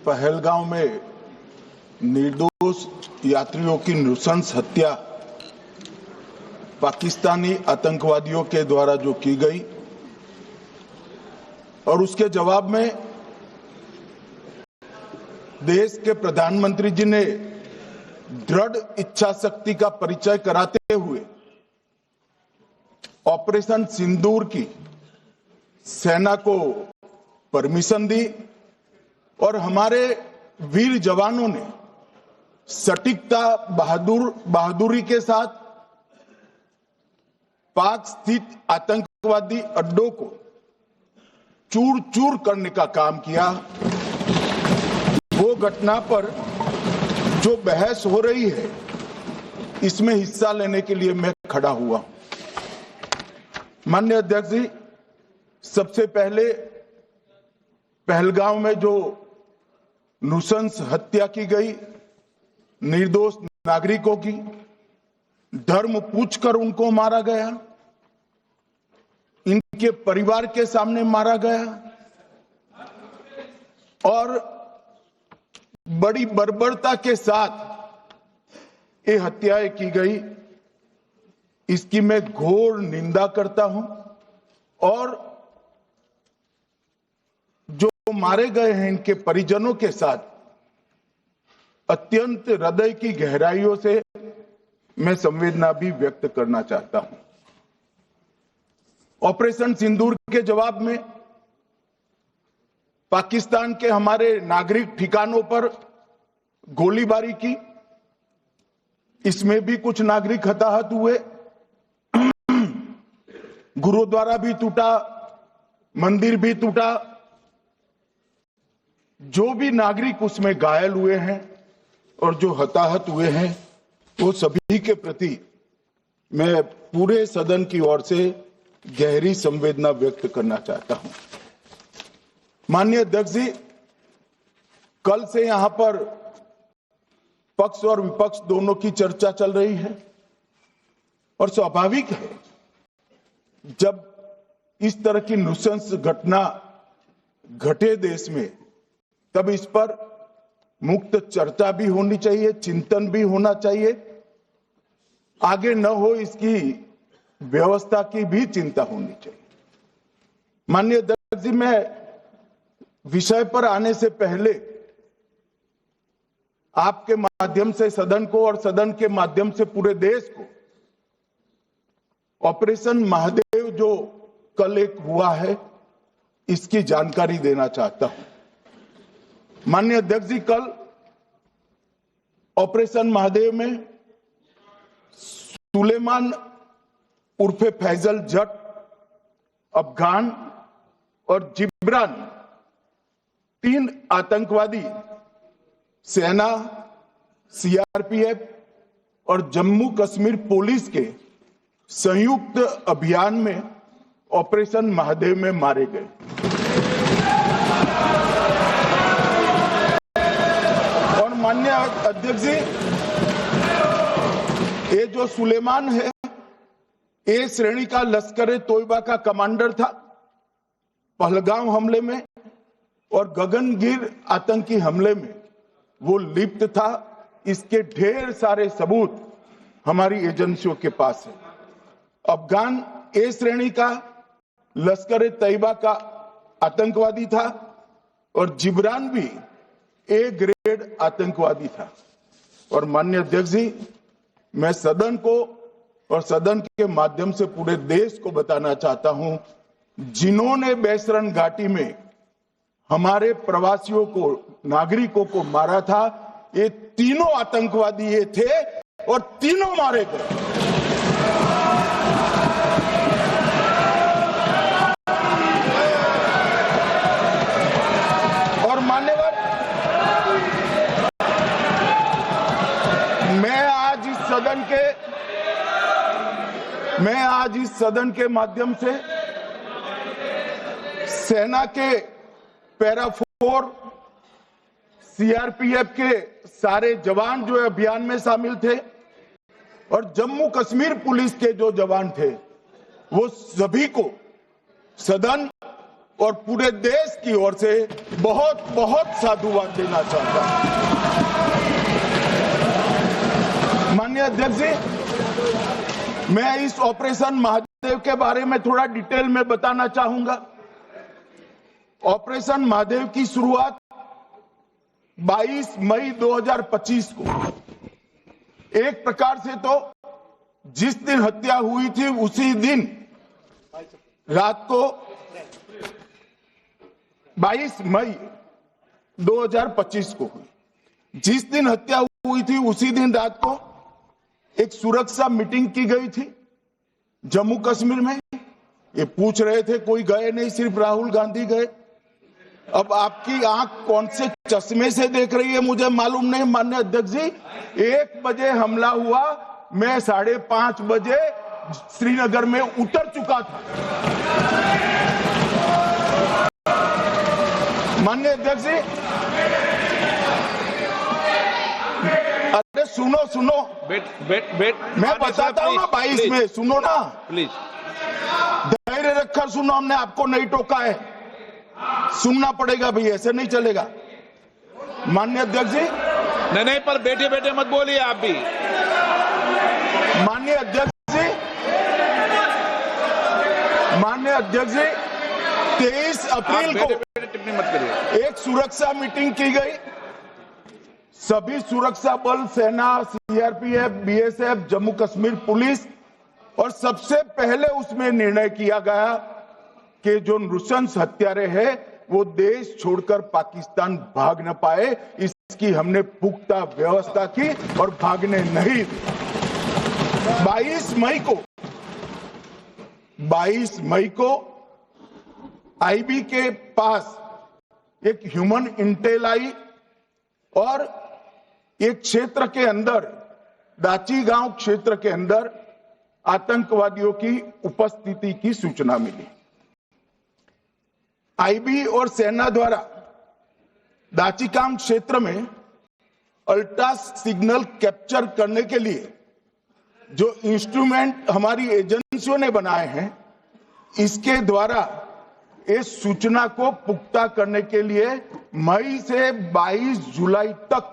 पहलगांव में निर्दोष यात्रियों की नृशंस हत्या पाकिस्तानी आतंकवादियों के द्वारा जो की गई और उसके जवाब में देश के प्रधानमंत्री जी ने दृढ़ इच्छा शक्ति का परिचय कराते हुए ऑपरेशन सिंदूर की सेना को परमिशन दी और हमारे वीर जवानों ने सटीकता बहादुरी के साथ पाक स्थित आतंकवादी अड्डों को चूर चूर करने का काम किया। वो घटना पर जो बहस हो रही है इसमें हिस्सा लेने के लिए मैं खड़ा हुआ। माननीय अध्यक्ष जी, सबसे पहले पहलगांव में जो नृशंस हत्या की गई निर्दोष नागरिकों की, धर्म पूछकर उनको मारा गया, इनके परिवार के सामने मारा गया और बड़ी बर्बरता के साथ ये हत्याएं की गई, इसकी मैं घोर निंदा करता हूं और जो मारे गए हैं इनके परिजनों के साथ अत्यंत हृदय की गहराइयों से मैं संवेदना भी व्यक्त करना चाहता हूं। ऑपरेशन सिंदूर के जवाब में पाकिस्तान के हमारे नागरिक ठिकानों पर गोलीबारी की, इसमें भी कुछ नागरिक हताहत हुए, गुरुद्वारा भी टूटा, मंदिर भी टूटा, जो भी नागरिक उसमें घायल हुए हैं और जो हताहत हुए हैं वो सभी के प्रति मैं पूरे सदन की ओर से गहरी संवेदना व्यक्त करना चाहता हूं। माननीय अध्यक्ष जी, कल से यहां पर पक्ष और विपक्ष दोनों की चर्चा चल रही है और स्वाभाविक है जब इस तरह की नृशंस घटना घटे देश में तब इस पर मुक्त चर्चा भी होनी चाहिए, चिंतन भी होना चाहिए, आगे न हो इसकी व्यवस्था की भी चिंता होनी चाहिए। माननीय अध्यक्ष जी, मैं विषय पर आने से पहले आपके माध्यम से सदन को और सदन के माध्यम से पूरे देश को ऑपरेशन महादेव जो कल एक हुआ है इसकी जानकारी देना चाहता हूं। माननीय अध्यक्ष जी, कल ऑपरेशन महादेव में सुलेमान उर्फे फैजल जट, अफगान और जिब्रान, 3 आतंकवादी सेना, सीआरपीएफ और जम्मू कश्मीर पुलिस के संयुक्त अभियान में ऑपरेशन महादेव में मारे गए। और माननीय अध्यक्ष जी, ये जो सुलेमान है ए श्रेणी का लश्कर तोयबा का कमांडर था पहलगांव हमले में और गगनगिर आतंकी हमले में वो लिप्त था। इसके ढेर सारे सबूत हमारी एजेंसियों के पास है। अफगान ए श्रेणी का लश्कर तैयबा का आतंकवादी था और जिब्रान भी ए ग्रेड आतंकवादी था। और माननीय अध्यक्ष जी, मैं सदन को और सदन के माध्यम से पूरे देश को बताना चाहता हूं, जिन्होंने बेसरन घाटी में हमारे प्रवासियों को, नागरिकों को मारा था, ये तीनों आतंकवादी ये थे और तीनों मारे गए। और मान्यवर, मैं आज इस सदन के माध्यम से सेना के पैरा 4, सीआरपीएफ के सारे जवान जो अभियान में शामिल थे और जम्मू कश्मीर पुलिस के जो जवान थे वो सभी को सदन और पूरे देश की ओर से बहुत बहुत साधुवाद देना चाहता हूं। माननीय अध्यक्ष जी, मैं इस ऑपरेशन महादेव के बारे में थोड़ा डिटेल में बताना चाहूंगा। ऑपरेशन महादेव की शुरुआत 22 मई 2025 को, एक प्रकार से तो जिस दिन हत्या हुई थी उसी दिन रात को 22 मई 2025 को हुई। जिस दिन हत्या हुई थी उसी दिन रात को एक सुरक्षा मीटिंग की गई थी जम्मू कश्मीर में। ये पूछ रहे थे, कोई गए नहीं, सिर्फ राहुल गांधी गए। अब आपकी आंख कौन से चश्मे से देख रही है मुझे मालूम नहीं। माननीय अध्यक्ष जी, 1 बजे हमला हुआ, मैं 5:30 बजे श्रीनगर में उतर चुका था। माननीय अध्यक्ष जी, अरे सुनो, मैं बताता हूँ ना 22 में, सुनो ना प्लीज, धैर्य रखकर सुनो, हमने आपको नहीं टोका है, सुनना पड़ेगा भाई, ऐसे नहीं चलेगा। माननीय अध्यक्ष जी, नहीं, पर बैठे बैठे मत बोलिए आप भी। माननीय अध्यक्ष जी, 23 अप्रैल को टिप्पणी मत करिए। एक सुरक्षा मीटिंग की गई। सभी सुरक्षा बल, सेना, CRPF, BSF, Jammu Kashmir police, और सबसे पहले उसमें निर्णय किया गया कि जो नृशंस हत्यारे हैं वो देश छोड़कर पाकिस्तान भाग न पाए, इसकी हमने पुख्ता व्यवस्था की और भागने नहीं दी। 22 मई को आईबी के पास एक ह्यूमन इंटेल आई और एक क्षेत्र के अंदर, दाची गांव क्षेत्र के अंदर आतंकवादियों की उपस्थिति की सूचना मिली। आईबी और सेना द्वारा दाचीकाम क्षेत्र में अल्ट्रा सिग्नल कैप्चर करने के लिए जो इंस्ट्रूमेंट हमारी एजेंसियों ने बनाए हैं, इसके द्वारा इस सूचना को पुख्ता करने के लिए मई से 22 जुलाई तक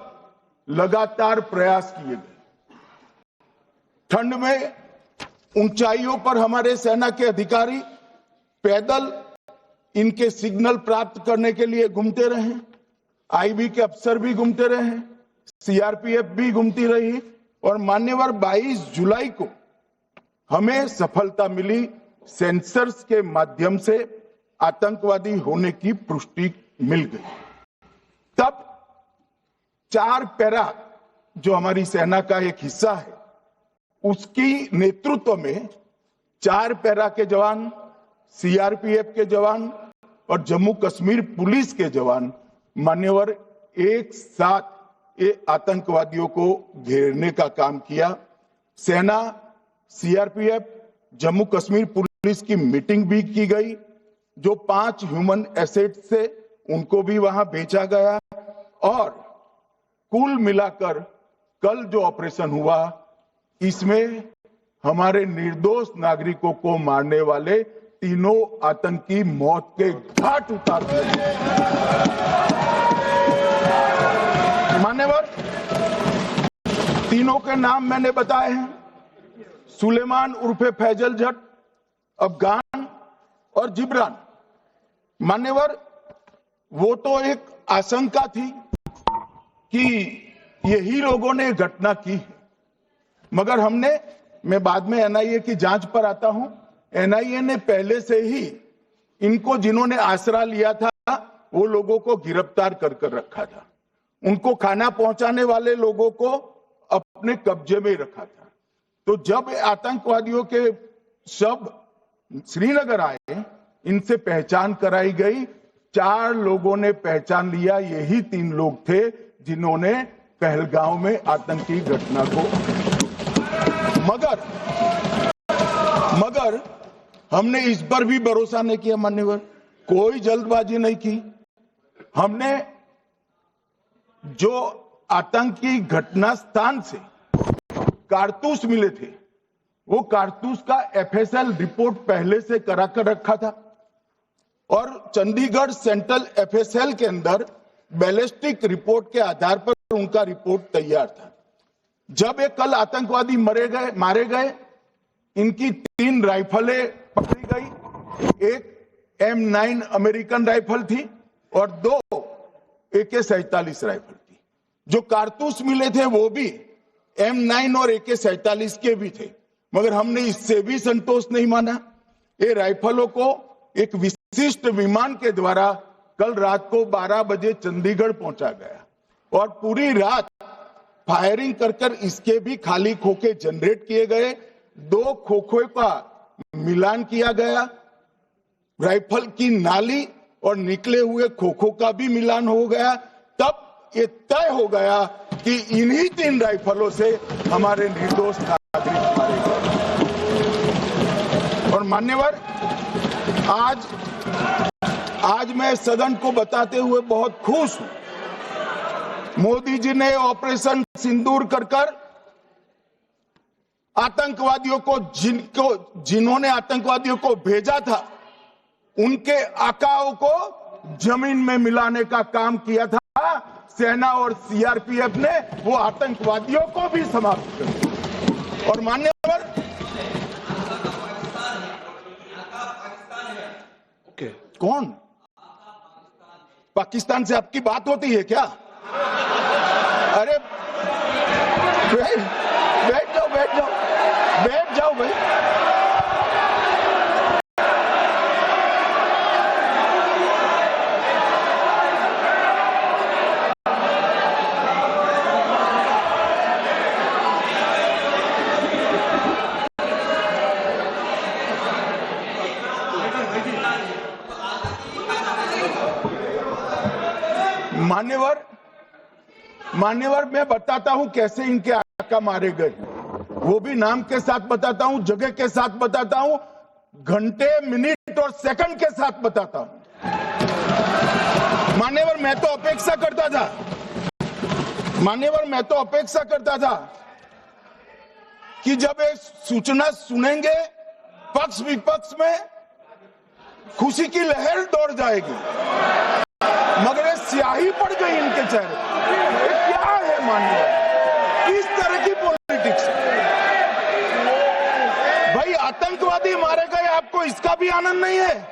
लगातार प्रयास किए गए। ठंड में ऊंचाइयों पर हमारे सेना के अधिकारी पैदल इनके सिग्नल प्राप्त करने के लिए घूमते रहे, आईबी के अफसर भी घूमते रहे, सीआरपीएफ भी घूमती रही, और मान्यवर 22 जुलाई को हमें सफलता मिली। सेंसर्स के माध्यम से आतंकवादी होने की पुष्टि मिल गई। तब 4 पैरा जो हमारी सेना का एक हिस्सा है, उसकी नेतृत्व में 4 पैरा के जवान, सीआरपीएफ के जवान और जम्मू कश्मीर पुलिस के जवान मान्यवर एक साथ ये आतंकवादियों को घेरने का काम किया। सेना, सीआरपीएफ, जम्मू कश्मीर पुलिस की मीटिंग भी की गई। जो 5 ह्यूमन एसेट से उनको भी वहां भेजा गया, और कुल मिलाकर कल जो ऑपरेशन हुआ, इसमें हमारे निर्दोष नागरिकों को मारने वाले तीनों आतंकी मौत के घाट उतार दिए। मान्यवर, तीनों के नाम मैंने बताए हैं, सुलेमान उर्फे फैजल जट, अफगान और जिब्रान। मान्यवर, वो तो एक आशंका थी कि यही लोगों ने घटना की है, मगर मैं बाद में एनआईए की जांच पर आता हूं, एनआईए ने पहले से ही इनको, जिन्होंने आसरा लिया था, वो लोगों को गिरफ्तार कर रखा था। उनको खाना पहुंचाने वाले लोगों को अपने कब्जे में रखा था। तो जब आतंकवादियों के शव श्रीनगर आए, इनसे पहचान कराई गई। 4 लोगों ने पहचान लिया, यही 3 लोग थे जिन्होंने पहलगांव में आतंकी घटना को। मगर हमने इस पर भी भरोसा नहीं किया मान्यवर, कोई जल्दबाजी नहीं की। हमने जो आतंकी घटना स्थान से कारतूस मिले थे, वो कारतूस का एफएसएल रिपोर्ट पहले से करा कर रखा था, और चंडीगढ़ सेंट्रल एफएसएल के अंदर बैलिस्टिक रिपोर्ट के आधार पर उनका रिपोर्ट तैयार था। जब ये कल आतंकवादी मारे गए, इनकी 3 राइफलें पकड़ी गई। एक M9 अमेरिकन राइफल थी और 2 AK-47 राइफल थी। जो कारतूस मिले थे वो भी M9 और AK-47 के भी थे, मगर हमने इससे भी संतोष नहीं माना। ये राइफलों को एक विशिष्ट विमान के द्वारा कल रात को 12 बजे चंडीगढ़ पहुंचा गया और पूरी रात फायरिंग कर इसके भी खाली खोखे जनरेट किए गए। 2 खोखों का मिलान किया गया, राइफल की नाली और निकले हुए खोखों का भी मिलान हो गया। तब ये तय हो गया कि इन्हीं 3 राइफलों से हमारे निर्दोष नागरिक मारे गए। और मान्यवर, आज मैं सदन को बताते हुए बहुत खुश हूं। मोदी जी ने ऑपरेशन सिंदूर कर आतंकवादियों को जिन्होंने आतंकवादियों को भेजा था, उनके आकाओं को जमीन में मिलाने का काम किया था। सेना और सीआरपीएफ ने वो आतंकवादियों को भी समाप्त कर दिया। और मान्यवर, कौन पाकिस्तान से आपकी बात होती है क्या? अरे बैठ जाओ भाई। मान्यवर, मैं बताता हूं कैसे इनके आका मारे गए, वो भी नाम के साथ बताता हूं, जगह के साथ बताता हूं, घंटे, मिनट और सेकंड के साथ बताता हूं। मान्यवर, मैं तो अपेक्षा करता था कि जब ये सूचना सुनेंगे पक्ष विपक्ष में खुशी की लहर दौड़ जाएगी, मगर ये स्याही पड़ गई इनके चेहरे। क्या है मान्यवर, इस तरह की पॉलिटिक्स? भाई, आतंकवादी मारे गए, आपको इसका भी आनंद नहीं है?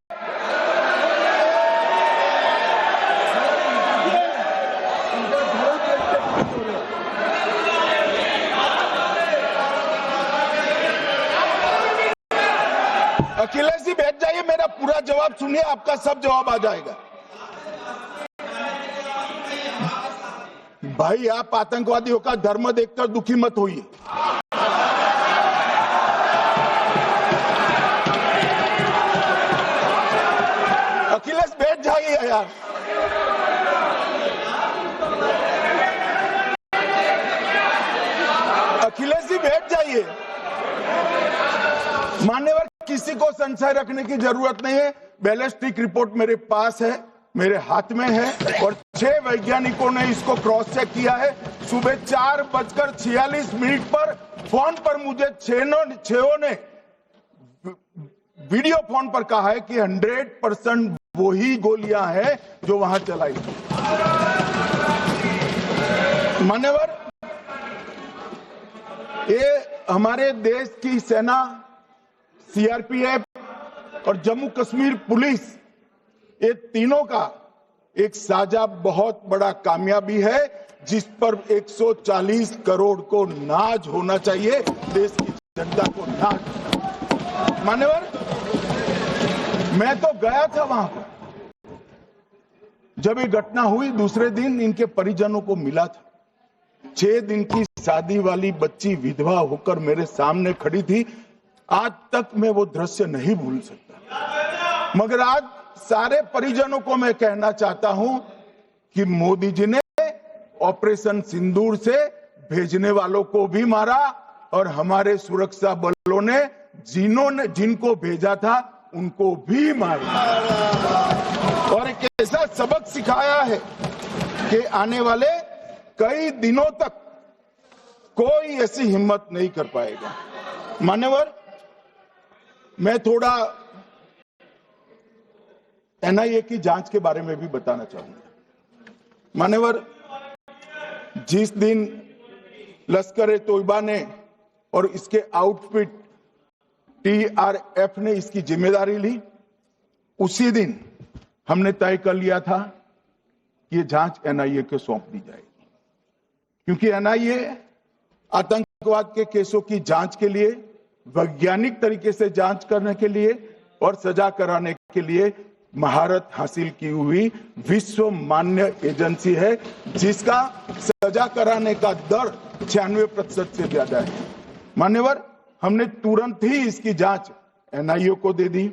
अखिलेश जी बैठ जाइए, मेरा पूरा जवाब सुनिए, आपका सब जवाब आ जाएगा। भाई, आप आतंकवादियों का धर्म देखकर दुखी मत होइए। अखिलेश बैठ जाइए यार। अखिलेश जी बैठ जाइए। मान्यवर, किसी को संशय रखने की जरूरत नहीं है। बैलिस्टिक रिपोर्ट मेरे पास है, मेरे हाथ में है और 6 वैज्ञानिकों ने इसको क्रॉस चेक किया है। सुबह 4:46 पर फोन पर मुझे 6 ने वीडियो फोन पर कहा है कि 100% वही गोलियां हैं जो वहां चलाई। मान्यवर, ये हमारे देश की सेना, सीआरपीएफ और जम्मू कश्मीर पुलिस, ये तीनों का एक साझा बहुत बड़ा कामयाबी है, जिस पर 140 करोड़ को नाज होना चाहिए, देश की जनता को नाज। मान्यवर, मैं तो गया था वहां पर जब ये घटना हुई। दूसरे दिन इनके परिजनों को मिला था। 6 दिन की शादी वाली बच्ची विधवा होकर मेरे सामने खड़ी थी। आज तक मैं वो दृश्य नहीं भूल सकता। मगर आज सारे परिजनों को मैं कहना चाहता हूं कि मोदी जी ने ऑपरेशन सिंदूर से भेजने वालों को भी मारा और हमारे सुरक्षा बलों ने जिनको भेजा था उनको भी मारा और एक ऐसा सबक सिखाया है कि आने वाले कई दिनों तक कोई ऐसी हिम्मत नहीं कर पाएगा। मान्यवर, मैं थोड़ा एनआईए की जांच के बारे में भी बताना चाहूंगा। मान्यवर, जिस दिन लश्कर ए तोयबा ने और इसके आउटफिट टीआरएफ ने इसकी जिम्मेदारी ली, उसी दिन हमने तय कर लिया था कि ये जांच एनआईए को सौंप दी जाएगी, क्योंकि एनआईए आतंकवाद के केसों की जांच के लिए, वैज्ञानिक तरीके से जांच करने के लिए और सजा कराने के लिए महारत हासिल की हुई विश्व मान्य एजेंसी है, जिसका सजा कराने का दर 96% से ज्यादा है। मान्यवर, हमने तुरंत ही इसकी जांच एनआईए को दे दी।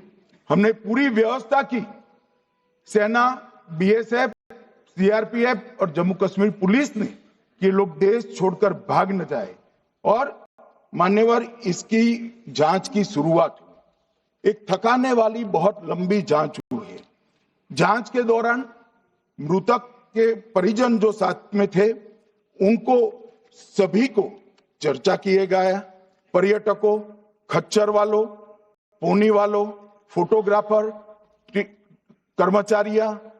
हमने पूरी व्यवस्था की, सेना, बीएसएफ, सीआरपीएफ और जम्मू कश्मीर पुलिस ने कि लोग देश छोड़कर भाग न जाए। और मान्यवर, इसकी जांच की शुरुआत हुई। एक थकाने वाली बहुत लंबी जांच हुई है। जांच के दौरान मृतक के परिजन जो साथ में थे, उनको सभी को चर्चा किए गया। पर्यटकों, खच्चर वालों, पोनी वालों, फोटोग्राफर,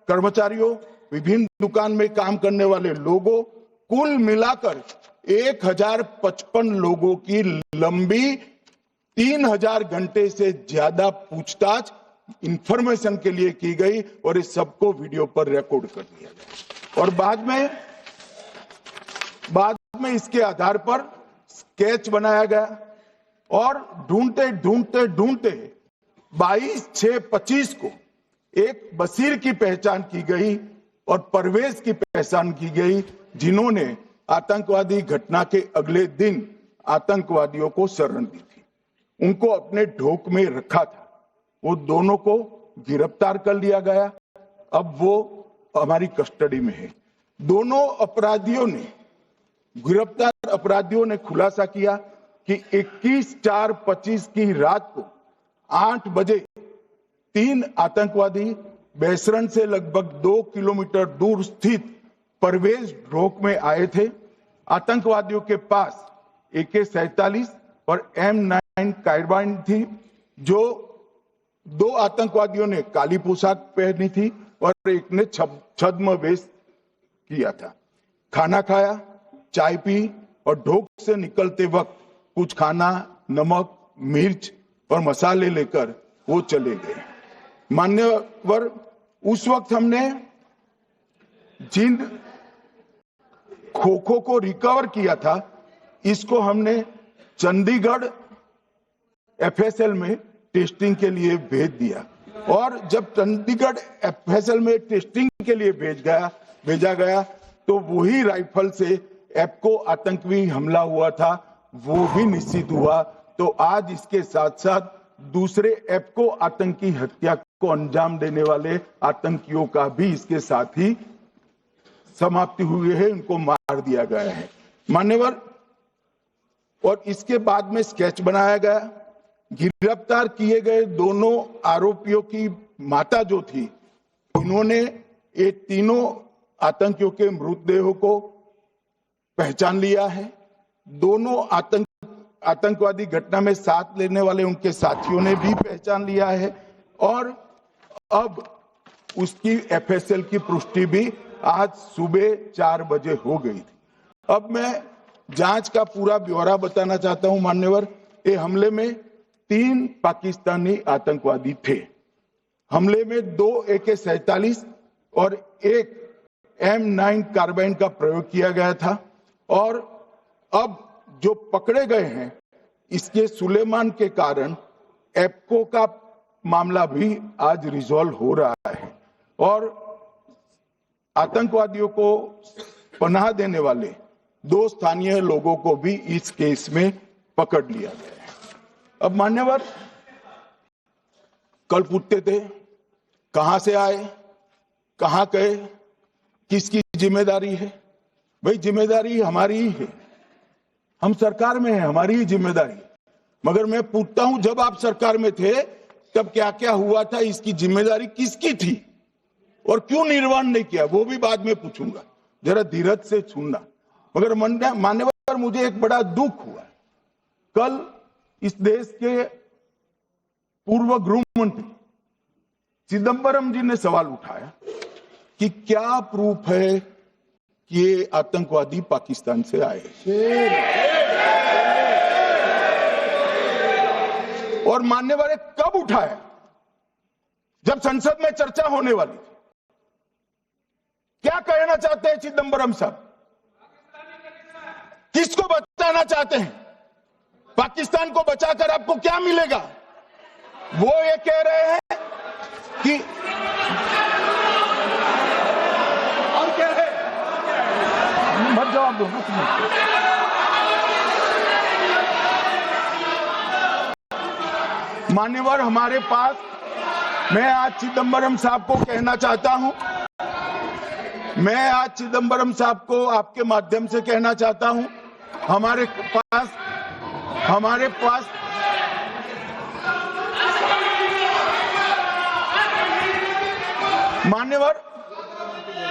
कर्मचारियों, विभिन्न दुकान में काम करने वाले लोगों, कुल मिलाकर 1055 लोगों की लंबी 3000 घंटे से ज्यादा पूछताछ इंफॉर्मेशन के लिए की गई और इस सबको वीडियो पर रिकॉर्ड कर दिया गया। और बाद में इसके आधार पर स्केच बनाया गया और ढूंढते 22/6/25 को एक बशीर की पहचान की गई और परवेज की पहचान की गई, जिन्होंने आतंकवादी घटना के अगले दिन आतंकवादियों को शरण दी थी। उनको अपने ढोक में रखा था। वो दोनों को गिरफ्तार कर लिया गया। अब वो हमारी कस्टडी में है। दोनों गिरफ्तार अपराधियों ने खुलासा किया कि 21/4/25 की रात को 8 बजे 3 आतंकवादी बेसरन से लगभग 2 किलोमीटर दूर स्थित परवेज ढोक में आए थे। आतंकवादियों के पास AK-47 और M9 कार्बाइन थी। जो 2 आतंकवादियों ने काली पोशाक पहनी थी और एक ने छद्म वेश किया था। खाना खाया, चाय पी और ढोक से निकलते वक्त कुछ खाना, नमक, मिर्च और मसाले लेकर वो चले गए। मान्यवर, उस वक्त हमने जिन खोखों को रिकवर किया था, इसको हमने चंडीगढ़ FSL में टेस्टिंग के लिए भेज दिया। और जब चंडीगढ़ FSL में टेस्टिंग के लिए भेजा गया तो वही राइफल से एप्को आतंकी हमला हुआ था, वो भी निश्चित हुआ। तो आज इसके साथ साथ दूसरे एप्को आतंकी हत्या को अंजाम देने वाले आतंकियों का भी इसके साथ ही समाप्ति हुई है, उनको मार दिया गया है। मान्यवर, और इसके बाद में स्केच बनाया गया। गिरफ्तार किए गए दोनों आरोपियों की माता जो थी, उन्होंने ये तीनों आतंकियों के मृतदेहों को पहचान लिया है। दोनों आतंकवादी घटना में साथ लेने वाले उनके साथियों ने भी पहचान लिया है और अब उसकी FSL की पुष्टि भी आज सुबह 4 बजे हो गई थी। अब मैं जांच का पूरा ब्यौरा बताना चाहता हूं। मान्यवर, ये हमले में 3 पाकिस्तानी आतंकवादी थे। हमले में 2 AK-47 और 1 M9 कार्बाइन का प्रयोग किया गया था। और अब जो पकड़े गए हैं, इसके सुलेमान के कारण एप्को का मामला भी आज रिजॉल्व हो रहा है और आतंकवादियों को पनाह देने वाले 2 स्थानीय लोगों को भी इस केस में पकड़ लिया गया है। अब मान्यवर, कल पूछते थे कहां से आए, कहां गए, किसकी जिम्मेदारी है। भाई, जिम्मेदारी हमारी ही है। हम सरकार में हैं, हमारी ही जिम्मेदारी। मगर मैं पूछता हूं, जब आप सरकार में थे तब क्या क्या हुआ था, इसकी जिम्मेदारी किसकी थी और क्यों निर्वहन नहीं किया, वो भी बाद में पूछूंगा। जरा धीरज से सुनना। मगर मान्यवर, मुझे एक बड़ा दुख हुआ। कल इस देश के पूर्व गृह मंत्री चिदंबरम जी ने सवाल उठाया कि क्या प्रूफ है कि ये आतंकवादी पाकिस्तान से आए, और मान्यवर कब उठाया? जब संसद में चर्चा होने वाली थी। क्या कहना चाहते हैं चिदंबरम साहब? किसको बचाना चाहते हैं? पाकिस्तान को बचाकर आपको क्या मिलेगा? वो ये कह रहे हैं कि और क्या है, मत जवाब दो ना। मान्यवर हमारे पास, मैं आज चिदंबरम साहब को कहना चाहता हूं, मैं आज चिदंबरम साहब को आपके माध्यम से कहना चाहता हूं, हमारे पास मान्यवर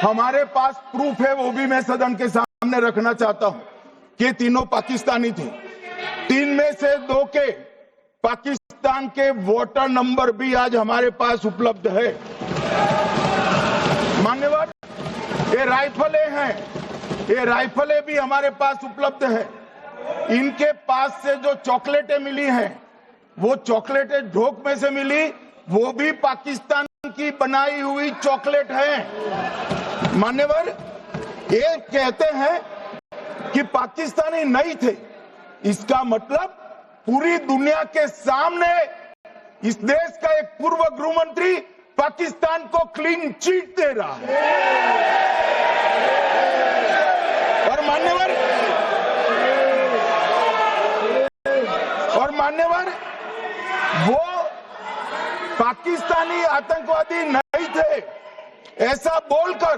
हमारे पास प्रूफ है, वो भी मैं सदन के सामने रखना चाहता हूं कि तीनों पाकिस्तानी थे। 3 में से 2 के पाकिस्तान के वोटर नंबर भी आज हमारे पास उपलब्ध है। मान्यवर ये राइफलें हैं, ये राइफलें भी हमारे पास उपलब्ध है। इनके पास से जो चॉकलेटें मिली हैं, वो चॉकलेटें ढोक में से मिली, वो भी पाकिस्तान की बनाई हुई चॉकलेट है। मान्यवर ये कहते हैं कि पाकिस्तानी नहीं थे, इसका मतलब पूरी दुनिया के सामने इस देश का एक पूर्व गृह मंत्री पाकिस्तान को क्लीन चिट दे रहा है। और मान्यवर वो पाकिस्तानी आतंकवादी नहीं थे, ऐसा बोलकर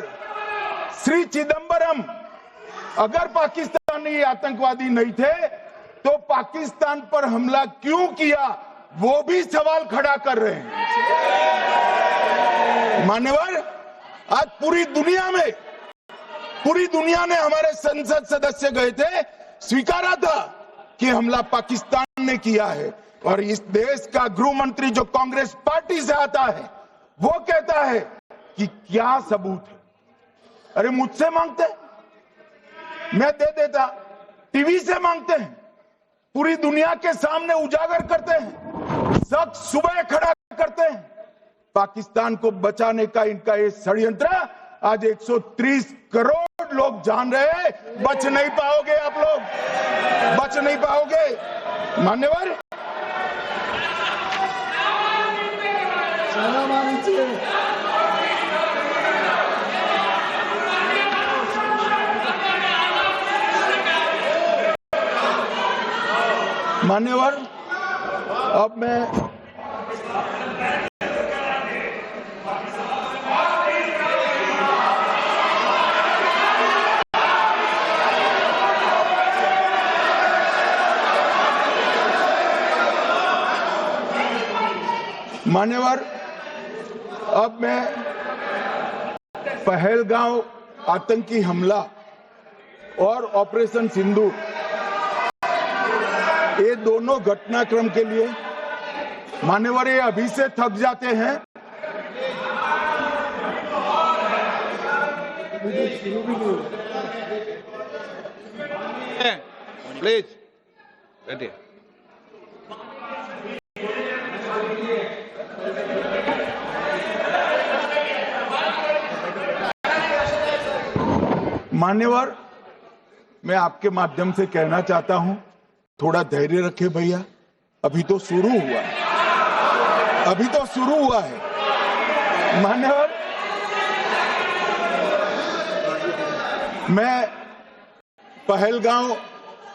श्री चिदंबरम अगर पाकिस्तानी आतंकवादी नहीं थे तो पाकिस्तान पर हमला क्यों किया, वो भी सवाल खड़ा कर रहे हैं। मान्यवर आज पूरी दुनिया ने हमारे संसद सदस्य गए थे, स्वीकारा था कि हमला पाकिस्तान ने किया है, और इस देश का गृह मंत्री जो कांग्रेस पार्टी से आता है वो कहता है कि क्या सबूत है। अरे मुझसे मांगते, मैं दे देता, टीवी से मांगते हैं, पूरी दुनिया के सामने उजागर करते हैं, सब सुबह खड़ा करते हैं। पाकिस्तान को बचाने का इनका ये षड्यंत्र आज 130 करोड़ लोग जान रहे हैं। बच नहीं पाओगे आप लोग, बच नहीं पाओगे। मान्यवर मान्यवर अब मैं पहलगांव आतंकी हमला और ऑपरेशन सिंदूर, ये दोनों घटनाक्रम के लिए मान्यवर ये अभी से थक जाते हैं। प्लीज बैठिए। मान्यवर मैं आपके माध्यम से कहना चाहता हूं, थोड़ा धैर्य रखे भैया, अभी तो शुरू हुआ है, अभी तो शुरू हुआ है। मान्यवर मैं पहलगांव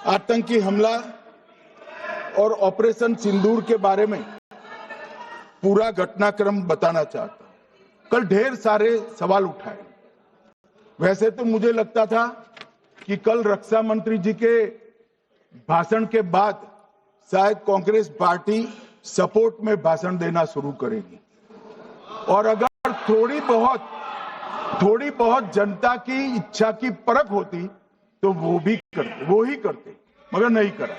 आतंकी हमला और ऑपरेशन सिंदूर के बारे में पूरा घटनाक्रम बताना चाहता हूं। कल ढेर सारे सवाल उठाए, वैसे तो मुझे लगता था कि कल रक्षा मंत्री जी के भाषण के बाद शायद कांग्रेस पार्टी सपोर्ट में भाषण देना शुरू करेगी, और अगर थोड़ी बहुत जनता की इच्छा की परख होती तो वो ही करते, मगर नहीं करा,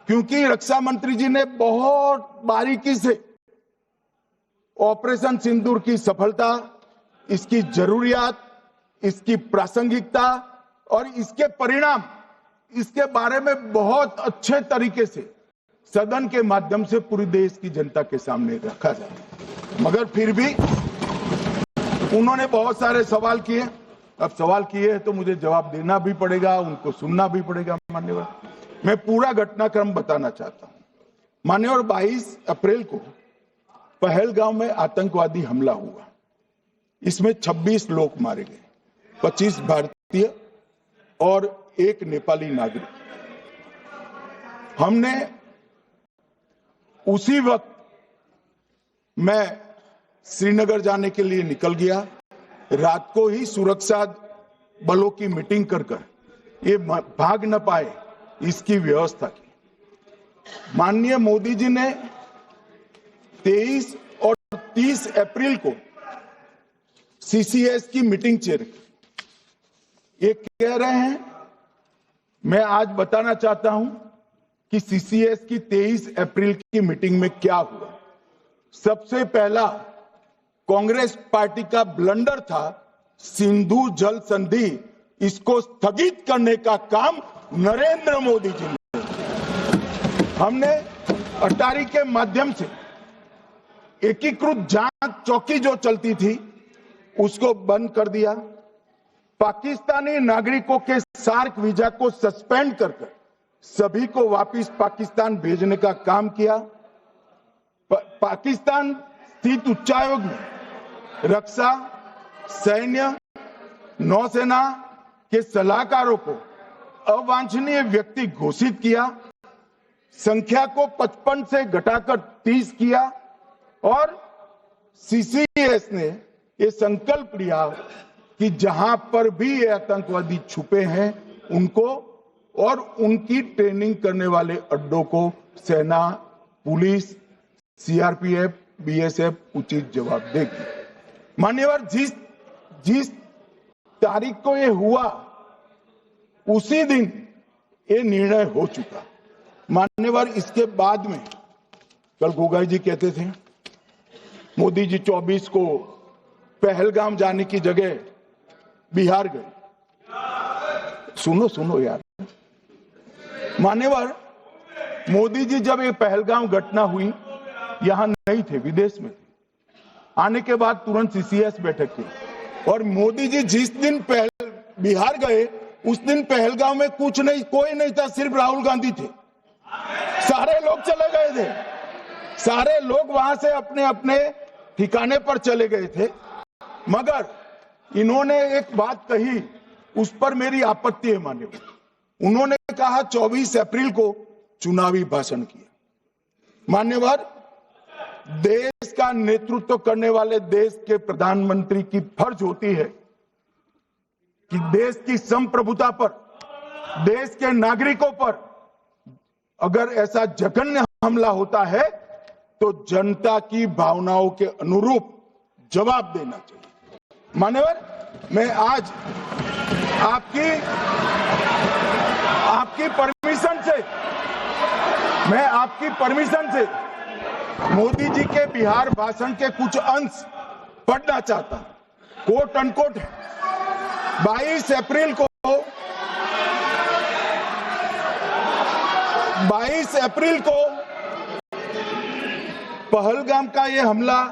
क्योंकि रक्षा मंत्री जी ने बहुत बारीकी से ऑपरेशन सिंदूर की सफलता, इसकी जरूरियात, इसकी प्रासंगिकता और इसके परिणाम, इसके बारे में बहुत अच्छे तरीके से सदन के माध्यम से पूरी देश की जनता के सामने रखा जाए। मगर फिर भी उन्होंने बहुत सारे सवाल किए। अब सवाल किए हैं तो मुझे जवाब देना भी पड़ेगा, उनको सुनना भी पड़ेगा। मान्यवर, मैं पूरा घटनाक्रम बताना चाहता हूं। मान्यवर, 22 अप्रैल को पहलगांव में आतंकवादी हमला हुआ। इसमें 26 लोग मारे गए, 25 भारतीय और 1 नेपाली नागरिक। हमने उसी वक्त मैं श्रीनगर जाने के लिए निकल गया। रात को ही सुरक्षा बलों की मीटिंग कर ये भाग न पाए इसकी व्यवस्था की। माननीय मोदी जी ने 23 और 30 अप्रैल को सीसीएस की मीटिंग चेयर की। ये कह रहे हैं, मैं आज बताना चाहता हूं कि सीसीएस की 23 अप्रैल की मीटिंग में क्या हुआ। सबसे पहला कांग्रेस पार्टी का ब्लंडर था सिंधु जल संधि, इसको स्थगित करने का काम नरेंद्र मोदी जी ने। हमने अटारी के माध्यम से एकीकृत जांच चौकी जो चलती थी उसको बंद कर दिया। पाकिस्तानी नागरिकों के सार्क वीजा को सस्पेंड कर सभी को वापस पाकिस्तान भेजने का काम किया। पाकिस्तान स्थित उच्चायोग ने रक्षा, सैन्य, नौसेना के सलाहकारों को अवांछनीय व्यक्ति घोषित किया। संख्या को 55 से घटाकर 30 किया और सीसीएस ने ये संकल्प लिया कि जहां पर भी ये आतंकवादी छुपे हैं उनको और उनकी ट्रेनिंग करने वाले अड्डों को सेना, पुलिस, सीआरपीएफ, बीएसएफ उचित जवाब देगी। मान्यवर, जिस तारीख को ये हुआ उसी दिन ये निर्णय हो चुका। मान्यवर, इसके बाद में कल गोगाई जी कहते थे मोदी जी 24 को पहलगाम जाने की जगह बिहार गए। सुनो यार। मान्यवर, मोदी जी जब ये पहलगाम घटना हुई यहां नहीं थे, विदेश में थे। आने के बाद तुरंत सीसीएस बैठक की और मोदी जी जिस दिन बिहार गए उस दिन पहलगाम में कुछ नहीं, कोई नहीं था, सिर्फ राहुल गांधी थे। सारे लोग चले गए थे, सारे लोग वहां से अपने अपने ठिकाने पर चले गए थे। मगर इन्होंने एक बात कही, उस पर मेरी आपत्ति है। मान्यवर, उन्होंने कहा 24 अप्रैल को चुनावी भाषण किया। मान्यवर, देश का नेतृत्व करने वाले देश के प्रधानमंत्री की फर्ज होती है कि देश की संप्रभुता पर, देश के नागरिकों पर अगर ऐसा जघन्य हमला होता है तो जनता की भावनाओं के अनुरूप जवाब देना चाहिए। मान्यवर, मैं आज आपकी परमिशन से मोदी जी के बिहार भाषण के कुछ अंश पढ़ना चाहता हूं। कोट अनकोट है। 22 अप्रैल को पहलगाम का यह हमला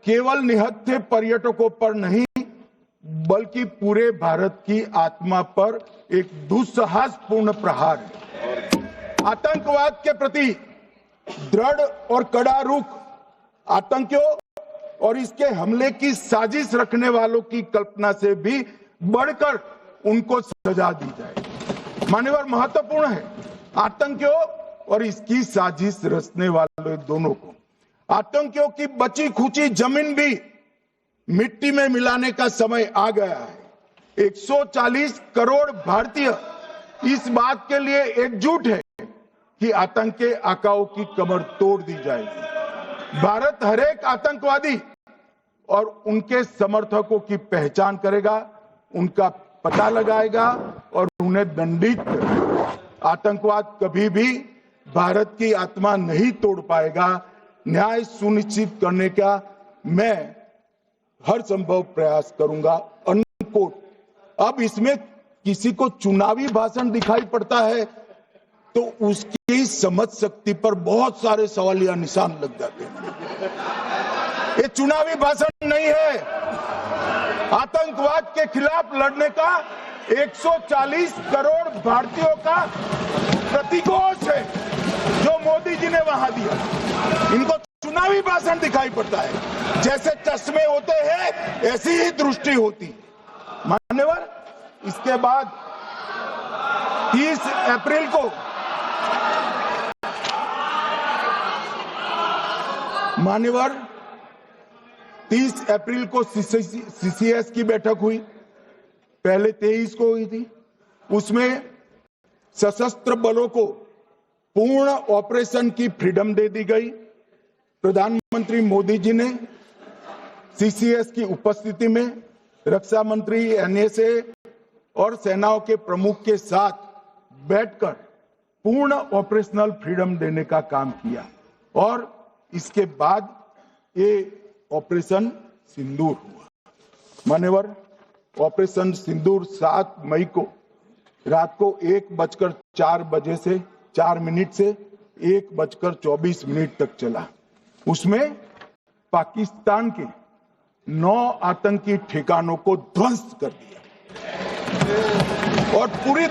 केवल निहत्थे पर्यटकों पर नहीं बल्कि पूरे भारत की आत्मा पर एक दुस्साहसपूर्ण प्रहार है। आतंकवाद के प्रति दृढ़ और कड़ा रुख, आतंकियों और इसके हमले की साजिश रखने वालों की कल्पना से भी बढ़कर उनको सजा दी जाए। मान्यवर, महत्वपूर्ण है आतंकियों और इसकी साजिश रचने वाले दोनों को। आतंकियों की बची खुची जमीन भी मिट्टी में मिलाने का समय आ गया है। 140 करोड़ भारतीय इस बात के लिए एकजुट है कि आतंक के आकाओं की कमर तोड़ दी जाएगी। भारत हर एक आतंकवादी और उनके समर्थकों की पहचान करेगा, उनका पता लगाएगा और उन्हें दंडित करेगा। आतंकवाद कभी भी भारत की आत्मा नहीं तोड़ पाएगा। न्याय सुनिश्चित करने का मैं हर संभव प्रयास करूंगा। अनकोट। अब इसमें किसी को चुनावी भाषण दिखाई पड़ता है तो उसकी समझ शक्ति पर बहुत सारे सवालिया निशान लग जाते हैं। ये चुनावी भाषण नहीं है। आतंकवाद के खिलाफ लड़ने का 140 करोड़ भारतीयों का प्रतिघोष है जो मोदी जी ने वहां दिया। इनको चुनावी भाषण दिखाई पड़ता है। जैसे चश्मे होते हैं ऐसी ही दृष्टि होती। मान्यवर, इसके बाद 30 अप्रैल को मान्यवर 30 अप्रैल को सीसीएस की बैठक हुई। पहले 23 को हुई थी। उसमें सशस्त्र बलों को पूर्ण ऑपरेशन की फ्रीडम दे दी गई। प्रधानमंत्री मोदी जी ने सीसीएस की उपस्थिति में रक्षा मंत्री, एनएसए और सेनाओं के प्रमुख के साथ बैठकर पूर्ण ऑपरेशनल फ्रीडम देने का काम किया और इसके बाद ये ऑपरेशन सिंदूर हुआ। मान्यवर, ऑपरेशन सिंदूर 7 मई को रात को 1:04 से 4 मिनट से 1:24 तक चला। उसमें पाकिस्तान के 9 आतंकी ठिकानों को ध्वस्त कर दिया और पूरी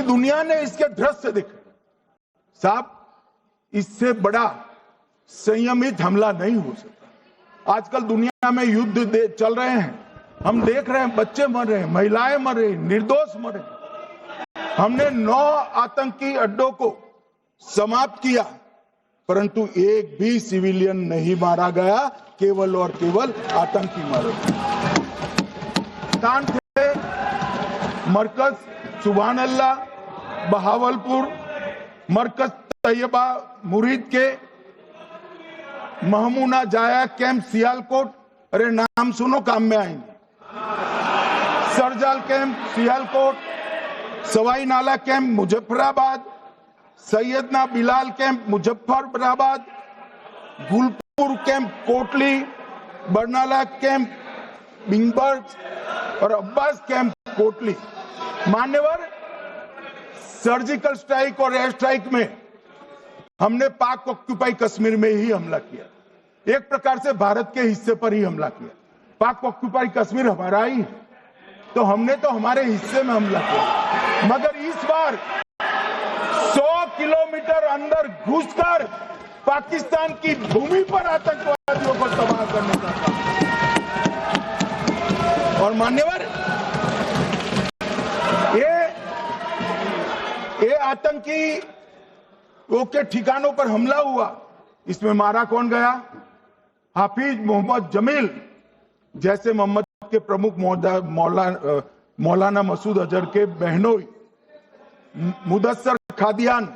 दुनिया ने इसके दृश्य देखे। साहब, इससे बड़ा संयमित हमला नहीं हो सकता। आजकल दुनिया में युद्ध चल रहे हैं। हम देख रहे हैं बच्चे मर रहे हैं, महिलाएं मर रही, निर्दोष मर रहे। हमने 9 आतंकी अड्डों को समाप्त किया परंतु एक भी सिविलियन नहीं मारा गया, केवल और केवल आतंकी मारे थे। मरकज सुभान अल्लाह, बहावलपुर, मरकज तैयबा मुरीद के, महमूना जाया कैंप सियालकोट, अरे नाम सुनो काम में आएंगे, सरजाल camp Sialkot, Sawai Nala camp Muzaffarabad, Syedna Bilal camp Muzaffarabad, Gulpur camp Kotli, Barnala camp Bhimber और अब्बास कैंप कोटली। मान्यवर, सर्जिकल स्ट्राइक और एयर स्ट्राइक में हमने पाक ऑक्यूपाई कश्मीर में ही हमला किया। एक प्रकार से भारत के हिस्से पर ही हमला किया। पाक ऑक्यूपाई कश्मीर हमारा ही है, तो हमने तो हमारे हिस्से में हमला किया। मगर इस बार 100 किलोमीटर अंदर घुसकर पाकिस्तान की भूमि पर आतंकवादियों को तबाह करने का काम। और मान्यवर, ये आतंकी के ठिकानों पर हमला हुआ। इसमें मारा कौन गया? हाफिज मोहम्मद जमील जैसे मोहम्मद के प्रमुख मौलाना मसूद अजहर के बहनोई, मुदस्सर खादियान,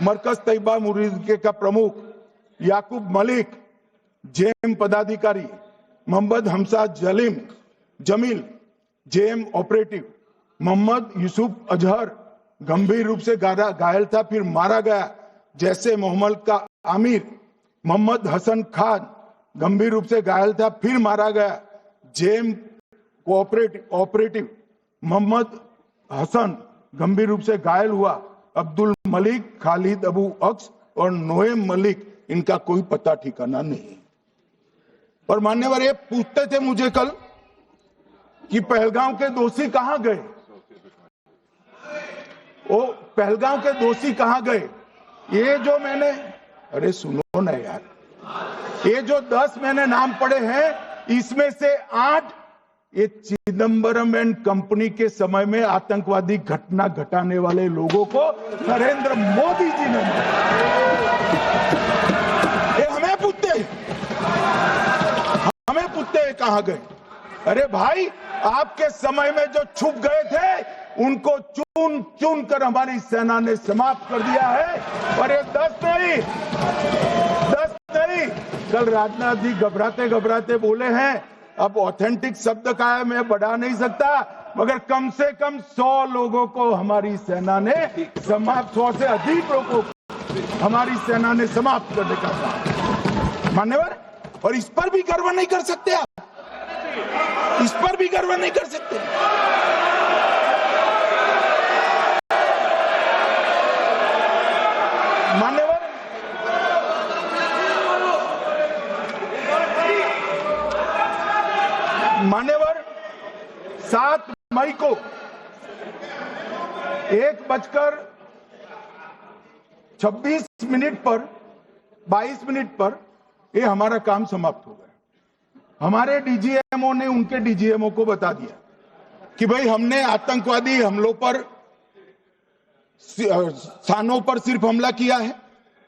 मरकज तैयबा मुरीद का प्रमुख याकूब मलिक, जेएम पदाधिकारी मोहम्मद हमसा जमील, जेएम ऑपरेटिव मोहम्मद यूसुफ अजहर गंभीर रूप से घायल था, फिर मारा गया। जैसे मोहम्मद का आमिर मोहम्मद हसन खान गंभीर रूप से घायल था, फिर मारा गया। जेएम ऑपरेटिव मोहम्मद हसन गंभीर रूप से घायल हुआ। अब्दुल मलिक, खालिद अबू अक्स और नोएम मलिक, इनका कोई पता ठिकाना नहीं। और मान्यवर, ये पूछते थे मुझे कल कि पहलगांव के दोषी कहां गए? वो पहलगांव के दोषी कहां गए? ये जो मैंने, अरे सुनो ना यार, ये जो 10 मैंने नाम पढ़े हैं, इसमें से 8 ये चिदम्बरम एंड कंपनी के समय में आतंकवादी घटना घटाने वाले लोगों को नरेंद्र मोदी जी ने ये हमें पूछते हैं कहां गए? अरे भाई, आपके समय में जो छुप गए थे उनको चुन कर हमारी सेना ने समाप्त कर दिया है। और ये 10 नहीं, कल राजनाथ जी घबराते बोले हैं। अब ऑथेंटिक शब्द का है, मैं बढ़ा नहीं सकता, मगर कम से कम 100 लोगों को हमारी सेना ने समाप्त, 100 से अधिक लोगों को हमारी सेना ने समाप्त करने का काम। मान्यवर, और इस पर भी गर्व नहीं कर सकते आप, इस पर भी गर्व नहीं कर सकते। मान्यवर, मान्यवर 7 मई को 1:26 पर 22 मिनट पर ये हमारा काम समाप्त हो गया। हमारे डीजीएमओ ने उनके डीजीएमओ को बता दिया कि भाई हमने आतंकवादी हमलों पर स्थानों पर सिर्फ हमला किया है,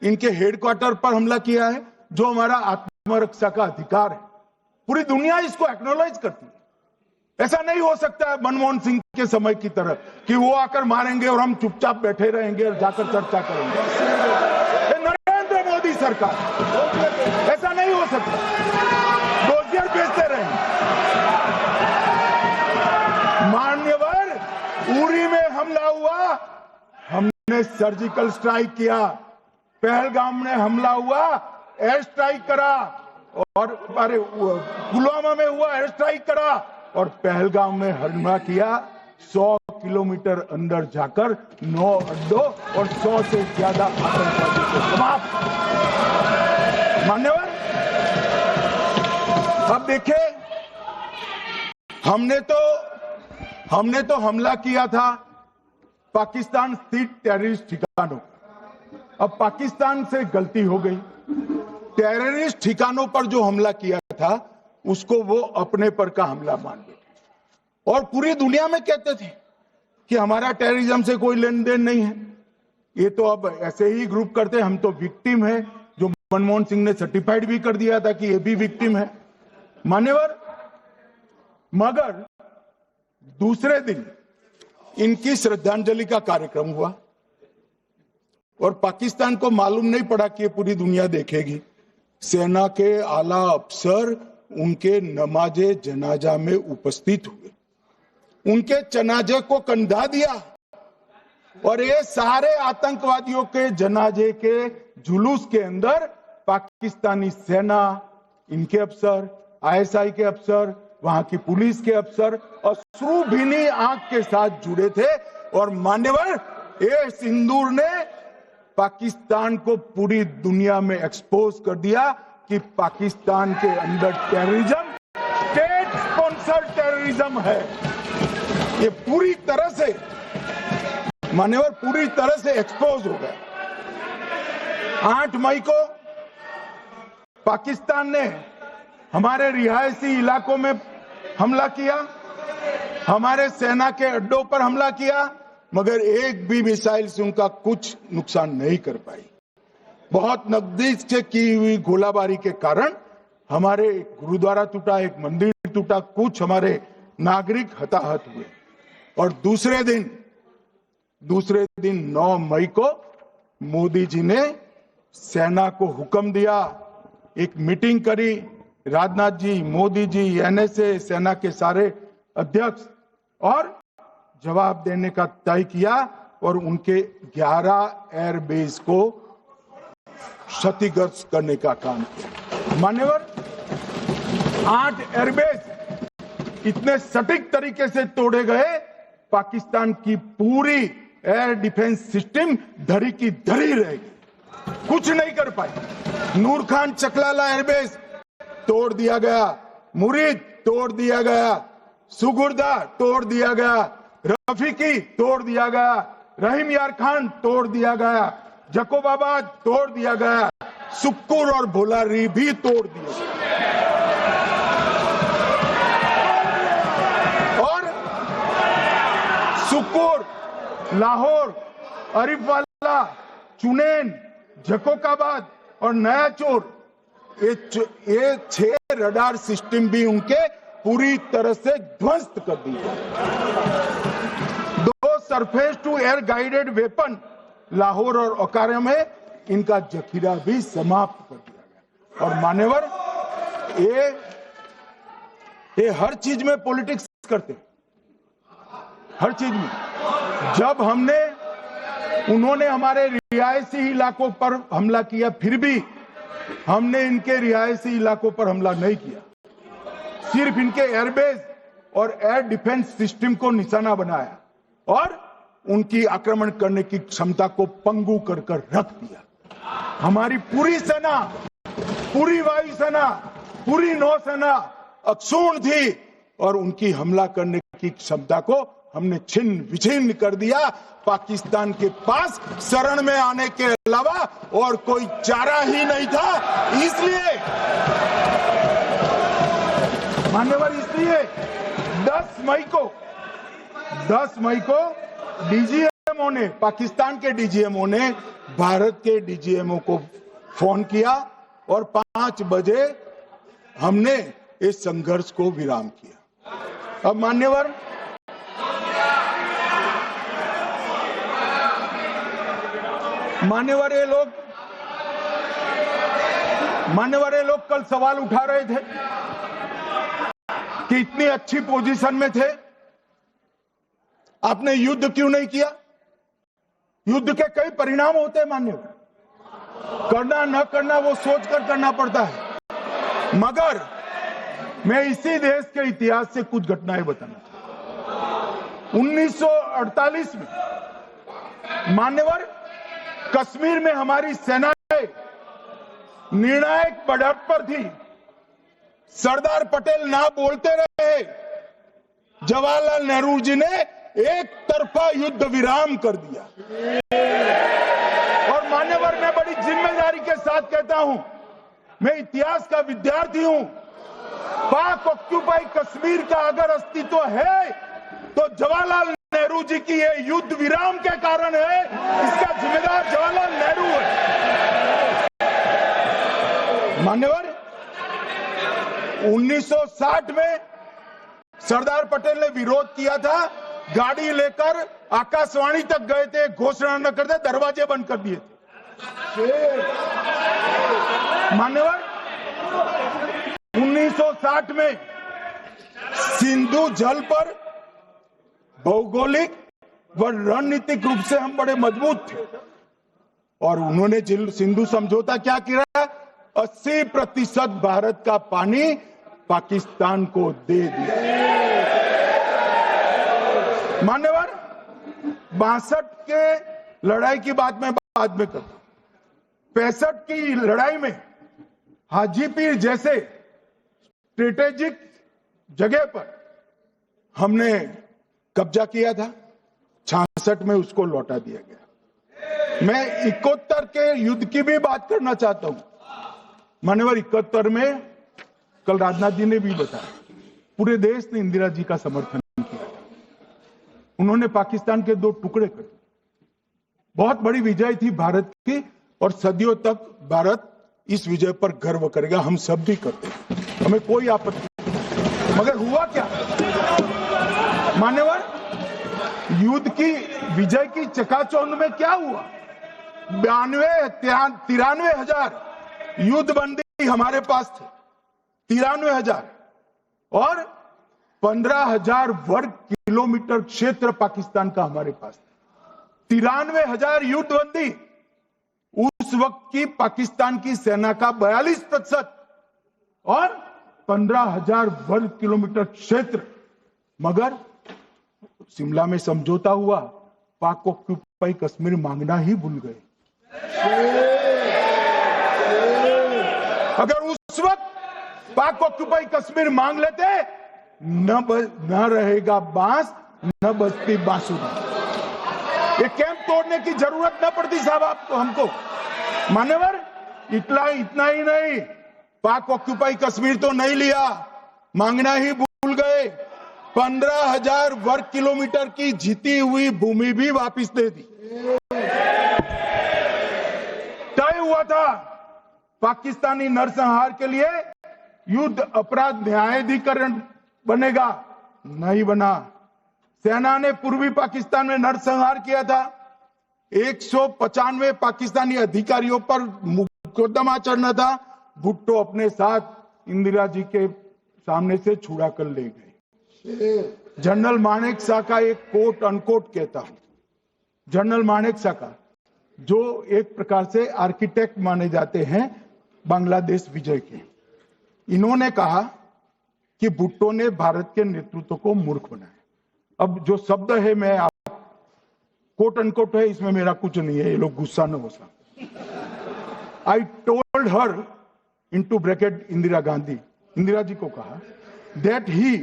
इनके हेडक्वार्टर पर हमला किया है, जो हमारा आत्मरक्षा का अधिकार है। पूरी दुनिया इसको एक्नॉलेज करती है। ऐसा नहीं हो सकता है मनमोहन सिंह के समय की तरह कि वो आकर मारेंगे और हम चुपचाप बैठे रहेंगे और जाकर चर्चा करेंगे। ये नरेंद्र मोदी सरकार, ऐसा नहीं हो सकता। डोजियर भेजते रहेंगे। मान्यवर, उरी में हमला हुआ, हमने सर्जिकल स्ट्राइक किया। पहलगाम में हमला हुआ, एयर स्ट्राइक करा, और अरे पुलवामा में हुआ, एयर स्ट्राइक करा, और पहलगाम में हमला किया। 100 किलोमीटर अंदर जाकर 9 अड्डों और 100 से ज्यादा आतंकवादी को समाप्त। मान्यवर, अब देखिए, हमने तो हमला किया था पाकिस्तान स्थित टेररिस्ट ठिकानों। अब पाकिस्तान से गलती हो गई। टेररिस्ट ठिकानों पर जो हमला किया था उसको वो अपने पर का हमला मान बैठे और पूरी दुनिया में कहते थे कि हमारा टेररिज्म से कोई लेन देन नहीं है। ये तो अब ऐसे ही ग्रुप करते, हम तो विक्टिम है, जो मनमोहन सिंह ने सर्टिफाइड भी कर दिया था कि ये भी विक्टिम है। मान्यवर, मगर दूसरे दिन इनकी श्रद्धांजलि का कार्यक्रम हुआ और पाकिस्तान को मालूम नहीं पड़ा कि ये पूरी दुनिया देखेगी। सेना के आला अफसर उनके नमाजे जनाजा में उपस्थित हुए, उनके जनाजे को कंधा दिया और ये सारे आतंकवादियों के जनाजे के जुलूस के अंदर पाकिस्तानी सेना, इनके अफसर, आईएसआई के अफसर, वहां की पुलिस के अफसर अश्रुभीनी आंख के साथ जुड़े थे। और मान्यवर, ये सिंदूर ने पाकिस्तान को पूरी दुनिया में एक्सपोज कर दिया कि पाकिस्तान के अंदर टेररिज्म स्टेट स्पॉन्सर्ड टेररिज्म है। ये पूरी तरह से मान्यवर, पूरी तरह से एक्सपोज हो गया। 8 मई को पाकिस्तान ने हमारे रिहायशी इलाकों में हमला किया, हमारे सेना के अड्डों पर हमला किया, मगर एक भी मिसाइल से उनका कुछ नुकसान नहीं कर पाई। बहुत नजदीक से की हुई गोलाबारी के कारण हमारे गुरुद्वारा टूटा, एक मंदिर टूटा, कुछ हमारे नागरिक हताहत हुए। और दूसरे दिन 9 मई को मोदी जी ने सेना को हुक्म दिया, एक मीटिंग करी। राजनाथ जी, मोदी जी, एनएसए, सेना के सारे अध्यक्ष, और जवाब देने का तय किया और उनके 11 एयरबेस को क्षतिग्रस्त करने का काम किया। मान्यवर, 8 एयरबेस इतने सटीक तरीके से तोड़े गए, पाकिस्तान की पूरी एयर डिफेंस सिस्टम धरी की धरी रहेगी, कुछ नहीं कर पाई। नूर खान चकलाला एयरबेस तोड़ दिया गया, मुरीद तोड़ दिया गया, सुगुर्दा तोड़ दिया गया, रफीकी तोड़ दिया गया, रहीम यार खान तोड़ दिया गया, जकोबाबाद तोड़ दिया गया, सुक्कुर और भोलारी भी तोड़ दिया और सुक्कुर, लाहौर, अरिफवाला, चुनेन, जकोबाबाद और नया चोर, ये 6 रडार सिस्टम भी उनके पूरी तरह से ध्वस्त कर दिए। 2 surface to air guided weapon Lahore और ओकारा में इनका जखीरा भी समाप्त कर दिया गया। और मान्यवर, ये हर चीज में पॉलिटिक्स करते हैं, हर चीज में। जब हमने उन्होंने हमारे रिहायशी इलाकों पर हमला किया, फिर भी हमने इनके रिहायशी इलाकों पर हमला नहीं किया। सिर्फ इनके एयरबेस और एयर डिफेंस सिस्टम को निशाना बनाया और उनकी आक्रमण करने की क्षमता को पंगु कर रख दिया। हमारी पूरी सेना, पूरी वायुसेना, पूरी नौसेना अक्षुण्ण थी और उनकी हमला करने की क्षमता को हमने छिन्न विछिन्न कर दिया। पाकिस्तान के पास शरण में आने के अलावा और कोई चारा ही नहीं था। इसलिए मान्यवर, इसलिए 10 मई को डीजीएमओ ने, पाकिस्तान के डीजीएमओ ने भारत के डीजीएमओ को फोन किया और 5 बजे हमने इस संघर्ष को विराम किया। अब मान्यवर, ये लोग कल सवाल उठा रहे थे कि इतनी अच्छी पोजीशन में थे, आपने युद्ध क्यों नहीं किया? युद्ध के कई परिणाम होते हैं मान्यवर, करना न करना वो सोचकर करना पड़ता है। मगर मैं इसी देश के इतिहास से कुछ घटनाएं बताना चाहता हूं। 1948 में मान्यवर, कश्मीर में हमारी सेनाएं निर्णायक बढ़त पर थी। सरदार पटेल ना बोलते रहे, जवाहरलाल नेहरू जी ने एक तरफा युद्ध विराम कर दिया। और मान्यवर, मैं बड़ी जिम्मेदारी के साथ कहता हूं, मैं इतिहास का विद्यार्थी हूं। पाक ऑक्यूपाई कश्मीर का अगर अस्तित्व है तो जवाहरलाल नेहरू जी की ये युद्ध विराम के कारण है। इसका जिम्मेदार जवाहरलाल नेहरू है। मान्यवर, 1960 में सरदार पटेल ने विरोध किया था, गाड़ी लेकर आकाशवाणी तक गए थे, घोषणा न करते दरवाजे बंद कर दिए थे। मान्यवर, 1960 में सिंधु जल पर भौगोलिक व रणनीतिक रूप से हम बड़े मजबूत थे और उन्होंने सिंधु समझौता क्या किया? 80% भारत का पानी पाकिस्तान को दे दिया। मान्यवर, 62 के लड़ाई की बात मैं बाद में करता हूं। 65 की लड़ाई में हाजीपीर जैसे स्ट्रेटेजिक जगह पर हमने कब्जा किया था। 66 में उसको लौटा दिया गया। मैं 71 के युद्ध की भी बात करना चाहता हूं। मान्यवर, 71 में कल राजनाथ जी ने भी बताया, पूरे देश ने इंदिरा जी का समर्थन किया था। उन्होंने पाकिस्तान के 2 टुकड़े कर दिए। बहुत बड़ी विजय थी भारत की और सदियों तक भारत इस विजय पर गर्व करेगा। हम सब भी करते हैं, हमें कोई आपत्ति नहीं। मगर हुआ क्या मान्यवर? युद्ध की विजय की चकाचौंध में क्या हुआ? 93 हजार युद्ध बंदी हमारे पास थे, 93 हजार, और 15,000 वर्ग किलोमीटर क्षेत्र पाकिस्तान का हमारे पास था। 93 हजार युद्ध बंदी उस वक्त की पाकिस्तान की सेना का 42% और 15,000 वर्ग किलोमीटर क्षेत्र। मगर शिमला में समझौता हुआ, पाक ऑक्यूपाई कश्मीर मांगना ही भूल गए। अगर उस वक्त पाक ऑक्यूपाई कश्मीर मांग लेते, न रहेगा बांस, न बजती बांसुरी। ये कैंप तोड़ने की जरूरत न पड़ती साहब आपको, हमको। मान्यवर, इतना ही नहीं, पाक ऑक्यूपाई कश्मीर तो नहीं लिया, मांगना ही भूल गए। 15,000 वर्ग किलोमीटर की जीती हुई भूमि भी वापस दे दी। तय हुआ था पाकिस्तानी नरसंहार के लिए युद्ध अपराध न्यायाधिकरण बनेगा, नहीं बना। सेना ने पूर्वी पाकिस्तान में नरसंहार किया था। 195 पाकिस्तानी अधिकारियों पर मुकदमा चढ़ना था। भुट्टो अपने साथ इंदिरा जी के सामने से छुड़ा कर ले गए। जनरल मानेक शाह का एक कोट अनकोट कहता हूं, जनरल मानेकशॉ का, जो एक प्रकार से आर्किटेक्ट माने जाते हैं बांग्लादेश विजय के, इन्होंने कहा कि भुट्टो ने भारत के नेतृत्व को मूर्ख बनाया। अब जो शब्द है मैं आप कोट अनकोट है, इसमें मेरा कुछ नहीं है, ये लोग गुस्सा न हो सकते। I told her into bracket Indira Gandhi, Indira ji को कहा that he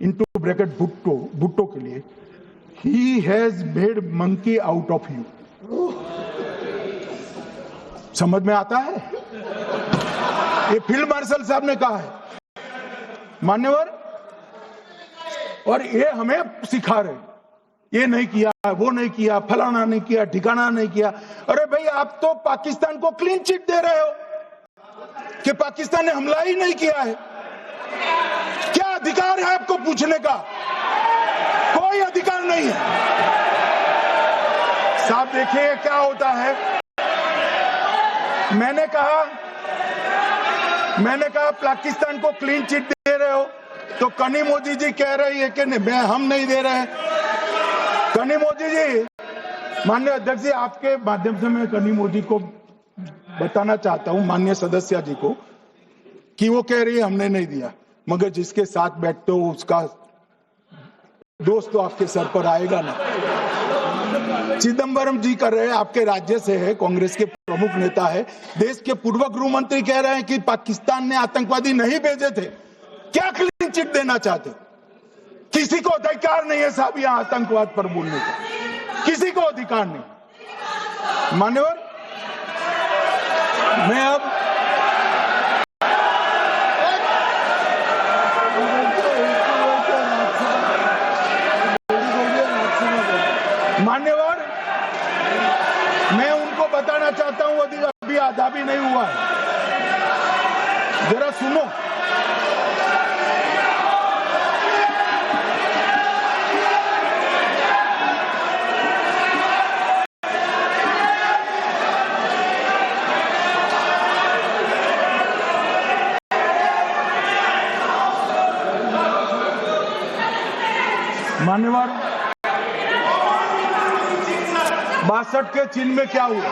into bracket Bhutto के लिए he has made monkey out of you. समझ में आता है? ये फील्ड मार्शल साहब ने कहा है, मान्यवर, और ये हमें सिखा रहे, ये नहीं किया, वो नहीं किया, फलाना नहीं किया, ठिकाना नहीं किया। अरे भाई, आप तो पाकिस्तान को क्लीन चिट दे रहे हो कि पाकिस्तान ने हमला ही नहीं किया है। क्या अधिकार है आपको पूछने का? कोई अधिकार नहीं है साहब। देखिए क्या होता है, मैंने कहा पाकिस्तान को क्लीन चिट दे रहे हो, तो कनी मोदी जी कह रही है कि हम नहीं दे रहे हैं। कनी मोदी जी, माननीय अध्यक्ष जी, आपके माध्यम से मैं कनी मोदी को बताना चाहता हूं, माननीय सदस्य जी को, कि वो कह रही है हमने नहीं दिया, मगर जिसके साथ बैठते हो उसका दोस्त तो आपके सर पर आएगा ना। चिदम्बरम जी कर रहे हैं, आपके राज्य से है, कांग्रेस के प्रमुख नेता है, देश के पूर्व गृह मंत्री कह रहे हैं कि पाकिस्तान ने आतंकवादी नहीं भेजे थे। क्या क्लीन चिट देना चाहते? किसी को अधिकार नहीं है साहब यहां आतंकवाद पर बोलने का, किसी को अधिकार नहीं। मान्यवर, मैं अब मान्यवर, मैं उनको बताना चाहता हूं, अभी आधा भी नहीं हुआ है, जरा सुनो। मान्यवर, 62 के चीन में क्या हुआ,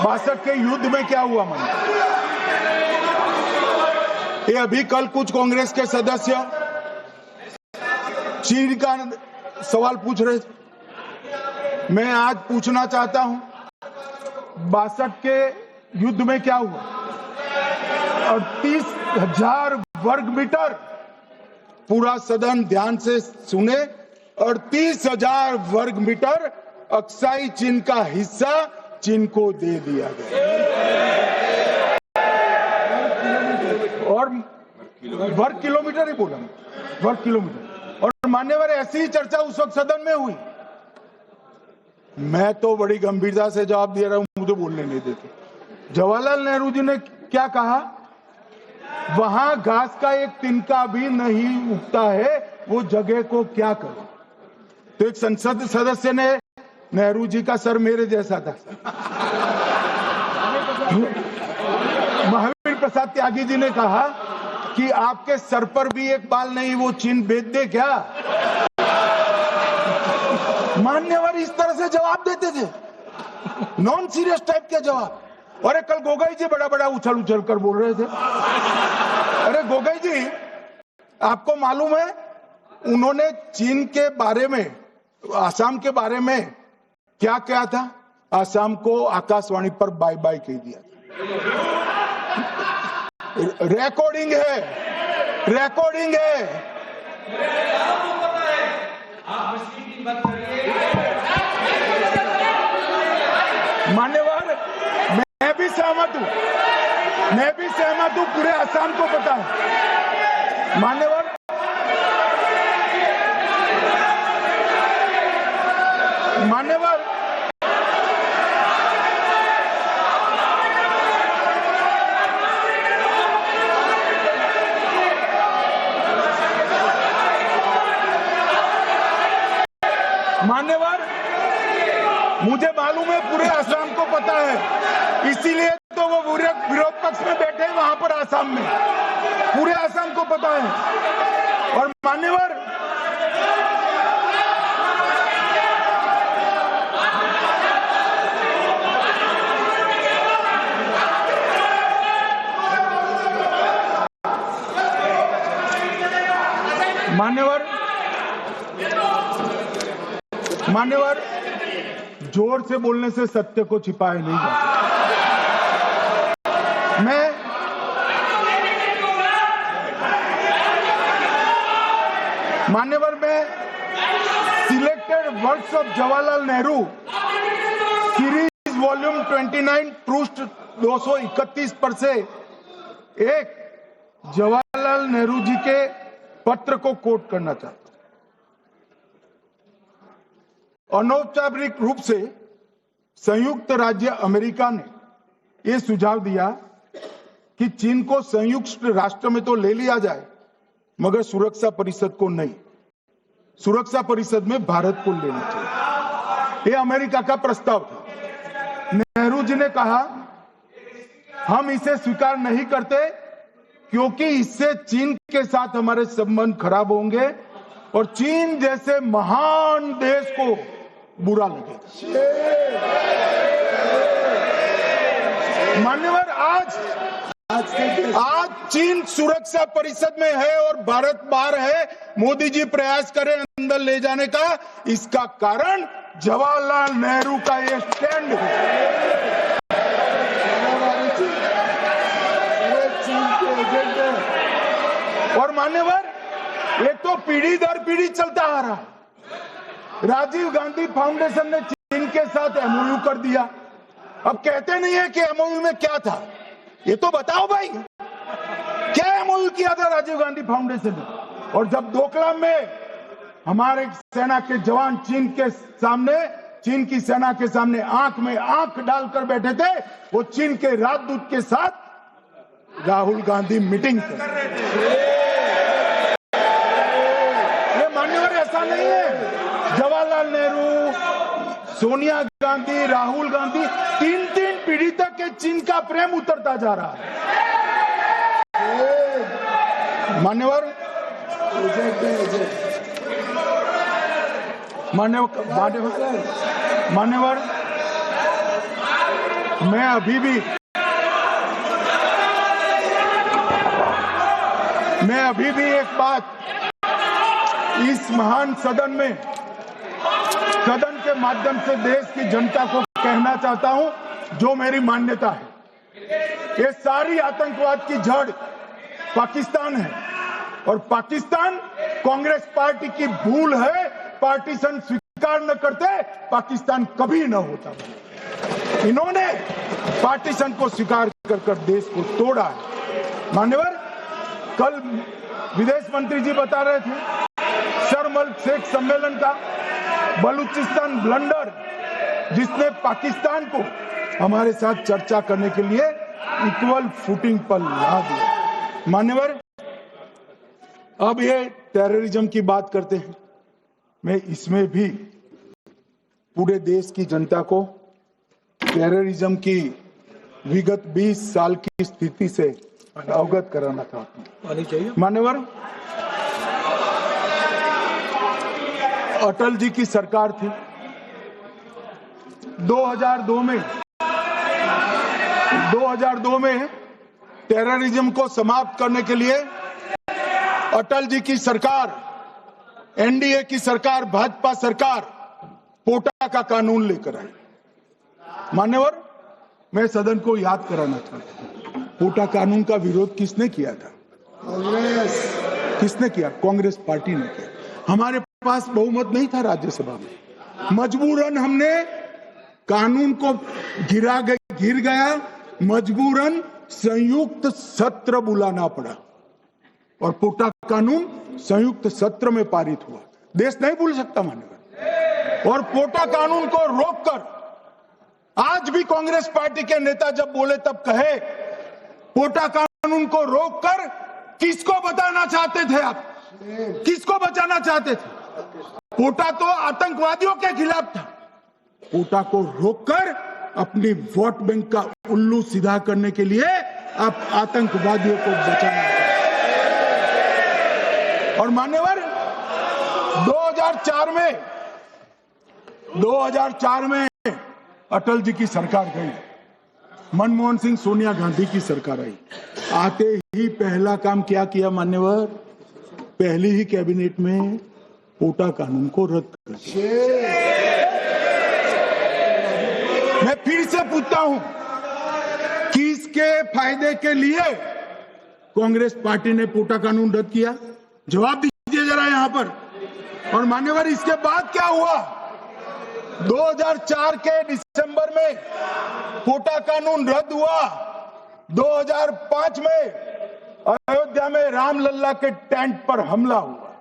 62 के युद्ध में क्या हुआ? मन ये अभी कल कुछ कांग्रेस के सदस्य चीन का सवाल पूछ रहे थे, मैं आज पूछना चाहता हूं 62 के युद्ध में क्या हुआ? 38,000 वर्ग मीटर, पूरा सदन ध्यान से सुने, 38,000 वर्ग मीटर अक्साई चीन का हिस्सा चीन को दे दिया गया। और वर्ग किलोमीटर ही बोला, वर्ग किलोमीटर। और मान्यवर, ऐसी ही चर्चा उस वक्त सदन में हुई। मैं तो बड़ी गंभीरता से जवाब दे रहा हूं, मुझे बोलने नहीं देते। जवाहरलाल नेहरू जी ने क्या कहा? वहां घास का एक तिनका भी नहीं उगता है, वो जगह को क्या करे। तो एक संसद सदस्य ने, नेहरू जी का सर मेरे जैसा था, महावीर प्रसाद त्यागी जी ने कहा कि आपके सर पर भी एक बाल नहीं, वो चीन बेच दे क्या? मान्यवर इस तरह से जवाब देते थे, नॉन सीरियस टाइप के जवाब। और कल गोगोई जी बड़ा बड़ा उछल उछल कर बोल रहे थे। अरे गोगोई जी, आपको मालूम है उन्होंने चीन के बारे में, आसाम के बारे में क्या क्या था? आसाम को आकाशवाणी पर बाय बाय कह दिया। रिकॉर्डिंग है, रिकॉर्डिंग है। मान्यवर, मैं भी सहमत हूं, पूरे आसाम को पता है। मान्यवर, मान्यवर, मुझे मालूम है पूरे आसाम को पता है, इसीलिए तो वो विरोध पक्ष में बैठे हैं वहां पर आसाम में, पूरे आसाम को पता है। और मान्यवर, मान्यवर, जोर से बोलने से सत्य को छिपाया नहीं जा सकता। मान्यवर, मैं selected words of Jawaharlal Nehru series volume 29 पृष्ठ 231 पर से एक जवाहरलाल नेहरू जी के पत्र को कोट करना चाहता हूं। अनौपचारिक रूप से संयुक्त राज्य अमेरिका ने यह सुझाव दिया कि चीन को संयुक्त राष्ट्र में तो ले लिया जाए, मगर सुरक्षा परिषद को नहीं। सुरक्षा परिषद में भारत को लेना चाहिए। यह अमेरिका का प्रस्ताव था। नेहरू जी ने कहा, हम इसे स्वीकार नहीं करते क्योंकि इससे चीन के साथ हमारे संबंध खराब होंगे और चीन जैसे महान देश को बुरा लगेगा। मान्यवर, आज चीन सुरक्षा परिषद में है और भारत बाहर है। मोदी जी प्रयास करें अंदर ले जाने का। इसका कारण जवाहरलाल नेहरू का ये स्टैंड है। और मान्यवर, ये तो पीढ़ी दर पीढ़ी चलता आ रहा है। राजीव गांधी फाउंडेशन ने चीन के साथ एमओयू कर दिया। अब कहते नहीं है कि एमओयू में क्या था, ये तो बताओ भाई, क्या एमओयू किया था राजीव गांधी फाउंडेशन ने? और जब डोकलाम में हमारे सेना के जवान चीन की सेना के सामने आंख में आंख डालकर बैठे थे, वो चीन के राजदूत के साथ राहुल गांधी मीटिंग कर रहे थे। ये मान्यवर, ऐसा नहीं है। जवाहरलाल नेहरू, सोनिया गांधी, राहुल गांधी, तीन पीढ़ी तक के चीन का प्रेम उतरता जा रहा है। मान्यवर, मैं अभी भी एक बात इस महान सदन के माध्यम से देश की जनता को कहना चाहता हूं, जो मेरी मान्यता है। ये सारी आतंकवाद की जड़ पाकिस्तान है और पाकिस्तान कांग्रेस पार्टी की भूल है। पार्टीशन स्वीकार न करते, पाकिस्तान कभी न होता। इन्होंने पार्टीशन को स्वीकार कर देश को तोड़ा है। मान्यवर, कल विदेश मंत्री जी बता रहे थे शर्म अल शेख सम्मेलन का बलूचिस्तान ब्लंडर, जिसने पाकिस्तान को हमारे साथ चर्चा करने के लिए इक्वल फुटिंग पर ला दिया। मान्यवर, अब ये टेररिज्म की बात करते हैं। मैं इसमें भी पूरे देश की जनता को टेररिज्म की विगत 20 साल की स्थिति से अवगत कराना चाहता हूं। मान्यवर, अटल जी की सरकार थी। 2002 में टेररिज्म को समाप्त करने के लिए अटल जी की सरकार, एनडीए की सरकार, भाजपा सरकार पोटा का कानून लेकर आई। मान्यवर, मैं सदन को याद कराना चाहता हूं, पोटा कानून का विरोध किसने किया था? किसने किया? कांग्रेस पार्टी ने किया। हमारे पास बहुमत नहीं था राज्यसभा में, मजबूरन हमने कानून को गिर गया, मजबूरन संयुक्त सत्र बुलाना पड़ा और पोटा कानून संयुक्त सत्र में पारित हुआ। देश नहीं भूल सकता मान्यवर। और पोटा कानून को रोककर आज भी कांग्रेस पार्टी के नेता जब बोले तब कहे, पोटा कानून को रोककर किसको बताना चाहते थे आप? किसको बचाना चाहते थे? पोटा तो आतंकवादियों के खिलाफ था। पोटा को रोककर अपनी वोट बैंक का उल्लू सीधा करने के लिए आप आतंकवादियों को बचाना चाहते। और मान्यवर, 2004 में अटल जी की सरकार गई, मनमोहन सिंह, सोनिया गांधी की सरकार आई। आते ही पहला काम क्या किया मान्यवर? पहली ही कैबिनेट में पोटा कानून को रद्द कर दिया। मैं फिर से पूछता हूं, किसके फायदे के लिए कांग्रेस पार्टी ने पोटा कानून रद्द किया? जवाब दीजिए जरा यहां पर। और मान्यवर, इसके बाद क्या हुआ? 2004 के दिसंबर में पोटा कानून रद्द हुआ। 2005 में अयोध्या में रामलल्ला के टेंट पर हमला हुआ,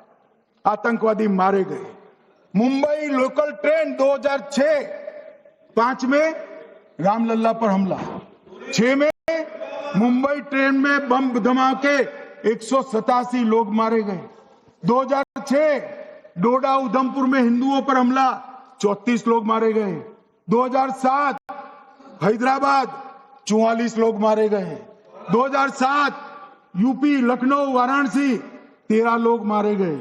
आतंकवादी मारे गए। मुंबई लोकल ट्रेन 2006-5 में रामलल्ला पर हमला, 6 में मुंबई ट्रेन में बम धमाके 187 लोग मारे गए। 2006 डोडा उधमपुर में हिंदुओं पर हमला, 34 लोग मारे गए। 2007 हैदराबाद 44 लोग मारे गए। 2007 यूपी लखनऊ वाराणसी 13 लोग मारे गए।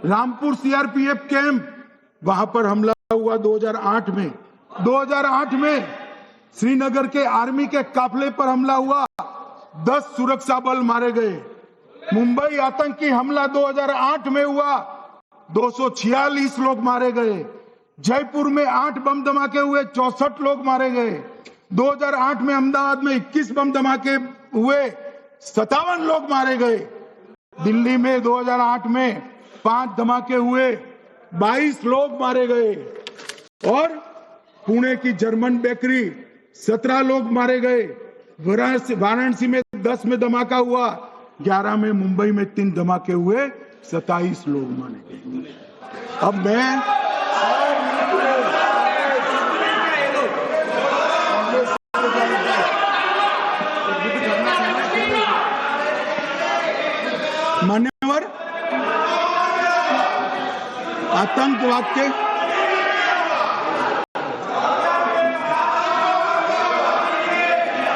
रामपुर सीआरपीएफ कैंप, वहां पर हमला हुआ 2008 में। 2008 में श्रीनगर के आर्मी के काफिले पर हमला हुआ, 10 सुरक्षा बल मारे गए। मुंबई आतंकी हमला 2008 में हुआ, 246 लोग मारे गए। जयपुर में 8 बम धमाके हुए, 64 लोग मारे गए। 2008 में अहमदाबाद में 21 बम धमाके हुए, 57 लोग मारे गए। दिल्ली में 2008 में 5 धमाके हुए, 22 लोग मारे गए। और पुणे की जर्मन बेकरी 17 लोग मारे गए। वाराणसी में 10 में धमाका हुआ, 11 में मुंबई में 3 धमाके हुए, 27 लोग मारे गए। अब मैं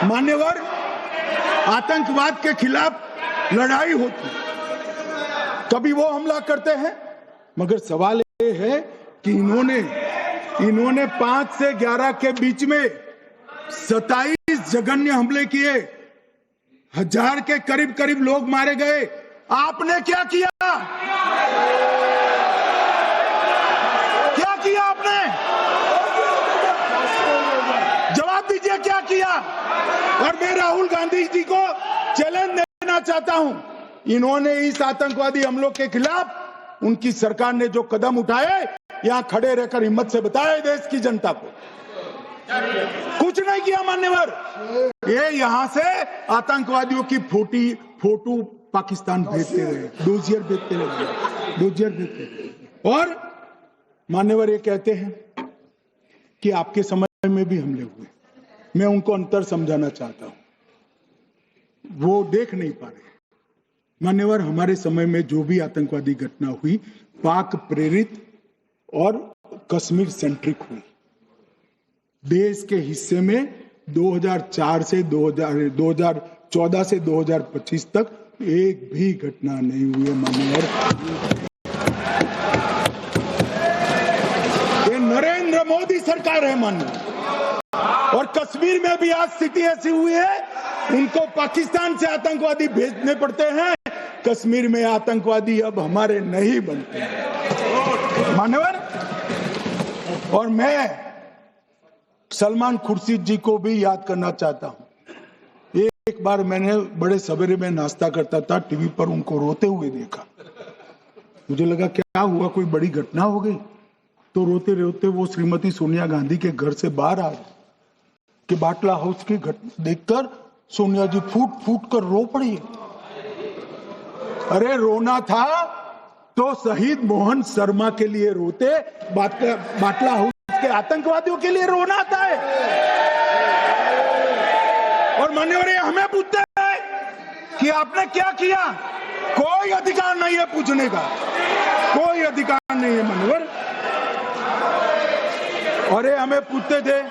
मान्यवर, आतंकवाद के खिलाफ लड़ाई होती, कभी वो हमला करते हैं, मगर सवाल ये है कि इन्होंने 5 से 11 के बीच में 27 जघन्य हमले किए, 1000 के करीब लोग मारे गए। आपने क्या किया? क्या किया आपने? जवाब दीजिए, क्या किया? और मैं राहुल गांधी जी को चैलेंज देना चाहता हूं, इन्होंने इस आतंकवादी हमलों के खिलाफ उनकी सरकार ने जो कदम उठाए, यहां खड़े रहकर हिम्मत से बताए देश की जनता को। कुछ नहीं किया मान्यवर। ये यहां से आतंकवादियों की फोटो पाकिस्तान भेजते रहे, डोजियर भेजते रहे। और मान्यवर ये कहते हैं कि आपके समय में भी हमले हुए। मैं उनको अंतर समझाना चाहता हूं, वो देख नहीं पा रहे। मान्यवर, हमारे समय में जो भी आतंकवादी घटना हुई, पाक प्रेरित और कश्मीर सेंट्रिक हुई। देश के हिस्से में 2004 से 2014 से 2025 तक एक भी घटना नहीं हुई है मान्यवर। ये नरेंद्र मोदी सरकार है मान्यवर। और कश्मीर में भी आज स्थिति ऐसी हुई है, उनको पाकिस्तान से आतंकवादी भेजने पड़ते हैं। कश्मीर में आतंकवादी अब हमारे नहीं बनते मान्यवर। और मैं सलमान खुर्शीद जी को भी याद करना चाहता हूं। एक बार मैंने बड़े सवेरे में नाश्ता करता था, टीवी पर उनको रोते हुए देखा। मुझे लगा क्या हुआ, कोई बड़ी घटना हो गई। तो रोते रोते वो श्रीमती सोनिया गांधी के घर से बाहर आए कि बाटला हाउस की घटना देखकर सोनिया जी फूट फूट कर रो पड़ी। अरे रोना था तो शहीद मोहन शर्मा के लिए रोते, बाटला हाउस के आतंकवादियों के लिए रोना आता है। और मान्यवर, हमें पूछते हैं कि आपने क्या किया। कोई अधिकार नहीं है पूछने का, कोई अधिकार नहीं है मान्यवर। और ये हमें पूछते थे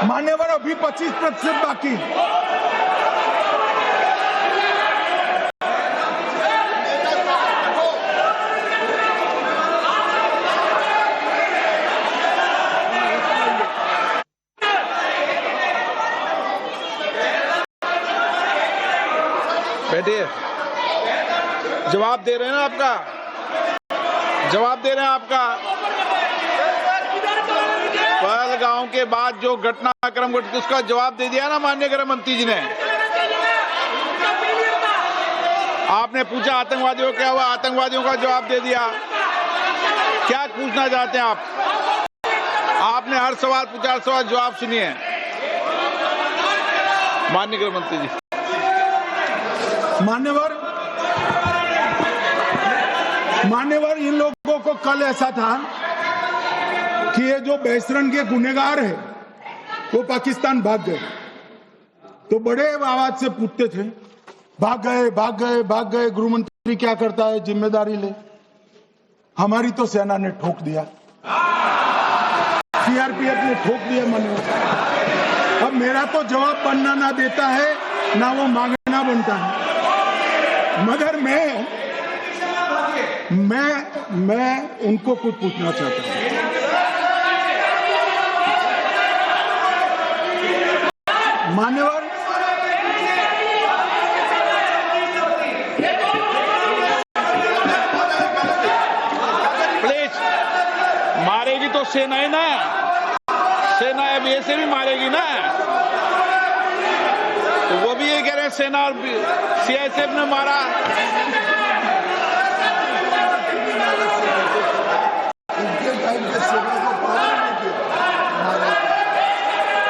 मान्यवर, अभी 25% बाकी। बैठिए। जवाब दे रहे हैं ना आपका, जवाब दे रहे हैं आपका। पहलगांव के बाद जो घटनाक्रम घटित उसका जवाब दे दिया ना माननीय गृह मंत्री जी ने। आपने पूछा आतंकवादियों क्या हुआ, आतंकवादियों का जवाब दे दिया। क्या पूछना चाहते हैं आप? आपने हर सवाल पूछा, हर सवाल जवाब सुनिए माननीय गृह मंत्री जी। मान्यवर इन लोगों को कल ऐसा था कि ये जो बहसरन के गुनहगार है वो पाकिस्तान भाग गए, तो बड़े आवाज से पूछते थे भाग गए भाग गए भाग गए, गृह मंत्री क्या करता है, जिम्मेदारी ले। हमारी तो सेना ने ठोक दिया, सीआरपीएफ ने ठोक दिया। मान्यवर अब मेरा तो जवाब बनना ना देता है ना वो मांगना बनता है, मगर मैं उनको कुछ पूछना चाहता हूं। मान्यवर प्लीज, मारेगी तो सेना है ना, सेना अब ऐसे भी मारेगी ना, तो वो भी ये कह रहे हैं सेना और सीआईएसएफ ने मारा।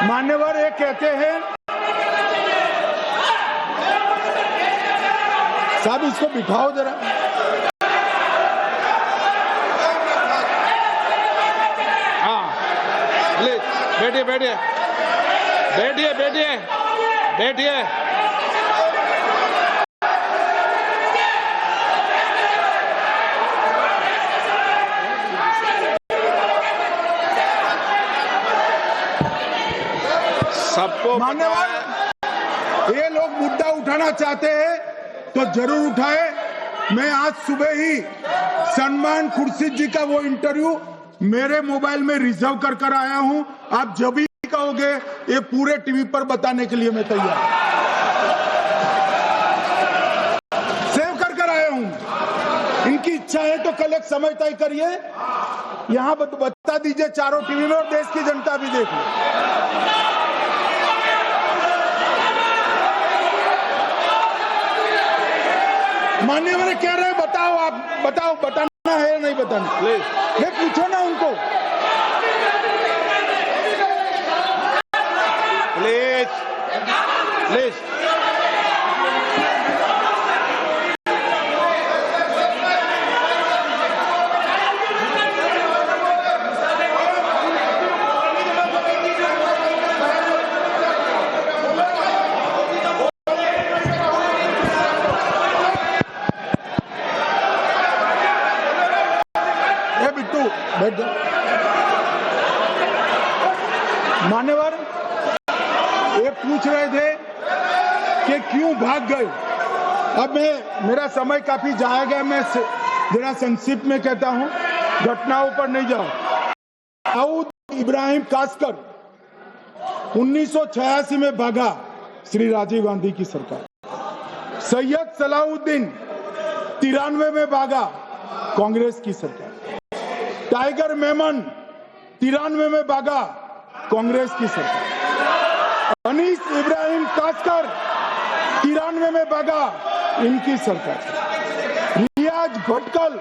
मान्यवर ये कहते हैं, साहब इसको बिठाओ जरा। हाँ प्लीज बैठिए बैठिए बैठिए बैठिए बैठिए। सबको मान्यवर ये लोग मुद्दा उठाना चाहते हैं तो जरूर उठाए। मैं आज सुबह ही सलमान खुर्शीद जी का वो इंटरव्यू मेरे मोबाइल में रिजर्व कर आया हूं। आप जब भी कहोगे ये पूरे टीवी पर बताने के लिए मैं तैयार हूं। सेव कर आया हूं। इनकी इच्छा है तो कल एक समय तय करिए, यहां बता दीजिए चारों टीवी में, और देश की जनता भी देख ले। मान्यवर कह रहे हैं बताओ, आप बताओ, बताना है या नहीं बताना? प्लीज मैं पूछो ना उनको। Please please. बैठ जाओ। मान्यवर ये पूछ रहे थे कि क्यों भाग गए। अब मेरा समय काफी जाएगा, मैं जरा संक्षिप्त में कहता हूं, घटनाओं पर नहीं जाऊं। दाऊद इब्राहिम कासकर 1986 में भागा, श्री राजीव गांधी की सरकार। सैयद सलाउद्दीन 93 में भागा, कांग्रेस की सरकार। टाइगर मेमन 93 में भागा, कांग्रेस की सरकार। अनीस इब्राहिम कासकर 93 में भागा, इनकी सरकार। रियाज भटकल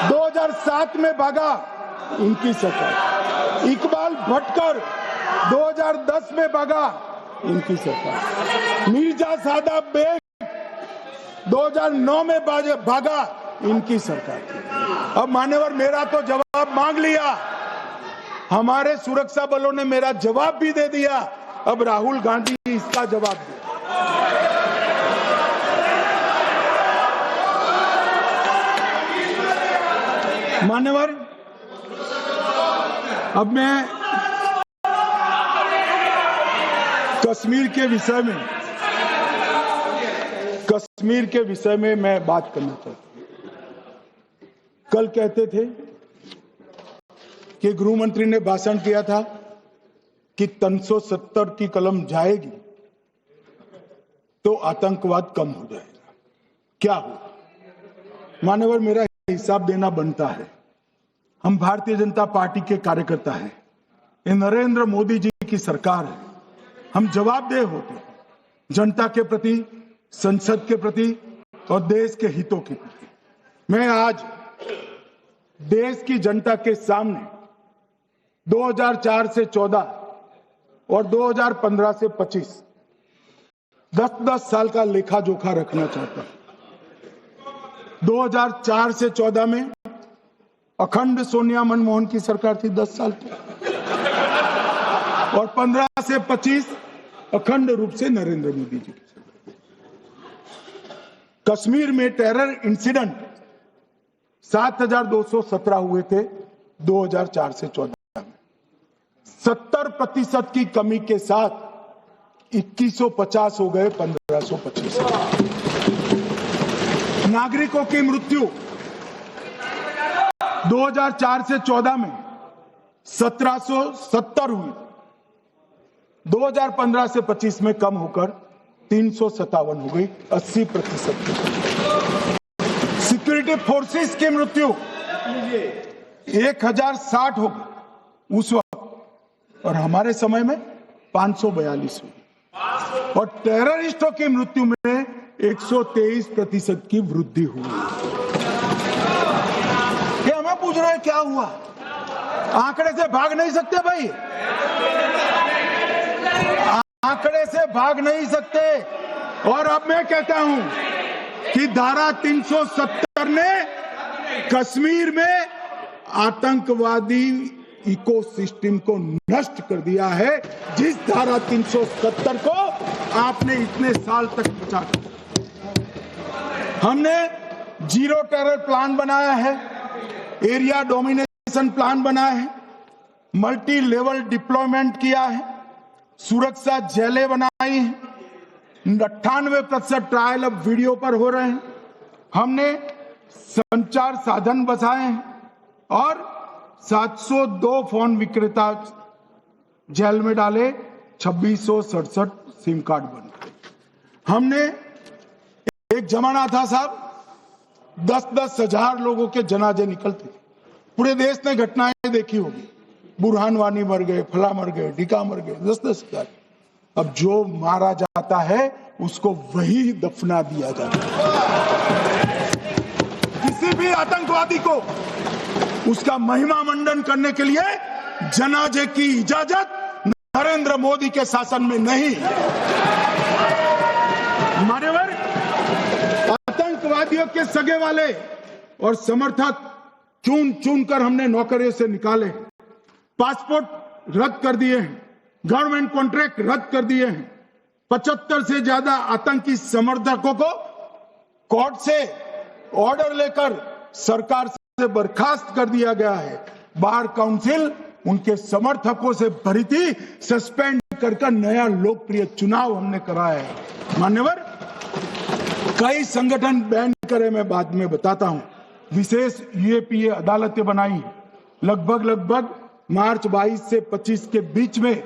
2007 में भागा, इनकी सरकार। इकबाल भटकर 2010 में भागा, इनकी सरकार। मिर्जा सादाब बेग 2009 में भागा, इनकी सरकार। अब मान्यवर मेरा तो जवाब मांग लिया, हमारे सुरक्षा बलों ने मेरा जवाब भी दे दिया, अब राहुल गांधी इसका जवाब दे। मान्यवर अब मैं कश्मीर के विषय में मैं बात करना चाहता हूं। कल कहते थे कि गृह मंत्री ने भाषण किया था कि 370 की कलम जाएगी तो आतंकवाद कम हो जाएगा। क्या हुआ? मान्यवर, मेरा हिसाब देना बनता है। हम भारतीय जनता पार्टी के कार्यकर्ता हैं। ये नरेंद्र मोदी जी की सरकार है। हम जवाबदेह होते हैं जनता के प्रति, संसद के प्रति और देश के हितों के प्रति। मैं आज देश की जनता के सामने 2004 से 14 और 2015 से 25 10-10 साल का लेखा जोखा रखना चाहता हूं। 2004 से 14 में अखंड सोनिया मनमोहन की सरकार थी 10 साल की, और 15 से 25 अखंड रूप से नरेंद्र मोदी जी की सरकार। कश्मीर में टेरर इंसिडेंट 7,217 हुए थे 2004 से 14 में। 70% की कमी के साथ 2150 हो गए 1525। नागरिकों की मृत्यु 2004 से 14 में 1770 हुई, 2015 से 25 में कम होकर 357 हो गई, 80%। सिक्योरिटी फोर्सेस की मृत्यु 1060 हो गई उस वक्त, और हमारे समय में 542 हुई, और टेररिस्टों की मृत्यु में 123% की वृद्धि हुई। क्या हमें पूछ रहे हैं क्या हुआ? आंकड़े से भाग नहीं सकते भाई, आंकड़े से भाग नहीं सकते। और अब मैं कहता हूं कि धारा 370 ने कश्मीर में आतंकवादी इकोसिस्टम को नष्ट कर दिया है, जिस धारा 370 को आपने इतने साल तक बचा कर। हमने जीरो टेरर प्लान बनाया है, एरिया डोमिनेशन प्लान बनाया है, मल्टी लेवल डिप्लॉयमेंट किया है, सुरक्षा जेलें बनाई हैं, 98% ट्रायल अब वीडियो पर हो रहे हैं। हमने संचार साधन बसाए हैं और 702 फोन विक्रेता जेल में डाले, 2667 सिम कार्ड बन गए। हमने एक जमाना था साहब, 10-10 हजार लोगों के जनाजे निकलते थे। पूरे देश ने घटनाएं देखी होगी, बुरहान वानी मर गए, फला मर गए, ढिका मर गए, 10-10 हजार। अब जो मारा जाता है उसको वही दफना दिया जाता है। किसी भी आतंकवादी को उसका महिमा मंडन करने के लिए जनाजे की इजाजत नरेंद्र मोदी के शासन में नहीं। मान्यवर, आतंकवादियों के सगे वाले और समर्थक चुन चुन कर हमने नौकरियों से निकाले, पासपोर्ट रद्द कर दिए हैं, गवर्नमेंट कॉन्ट्रैक्ट रद्द कर दिए हैं। 75 से ज्यादा आतंकी समर्थकों को कोर्ट से ऑर्डर लेकर सरकार से बर्खास्त कर दिया गया है। बार काउंसिल उनके समर्थकों से भरी थी, सस्पेंड कर नया लोकप्रिय चुनाव हमने कराया है। मान्यवर, कई संगठन बैन करे, मैं बाद में बताता हूं। विशेष यूएपीए अदालतें बनाई, लगभग मार्च 22 से 25 के बीच में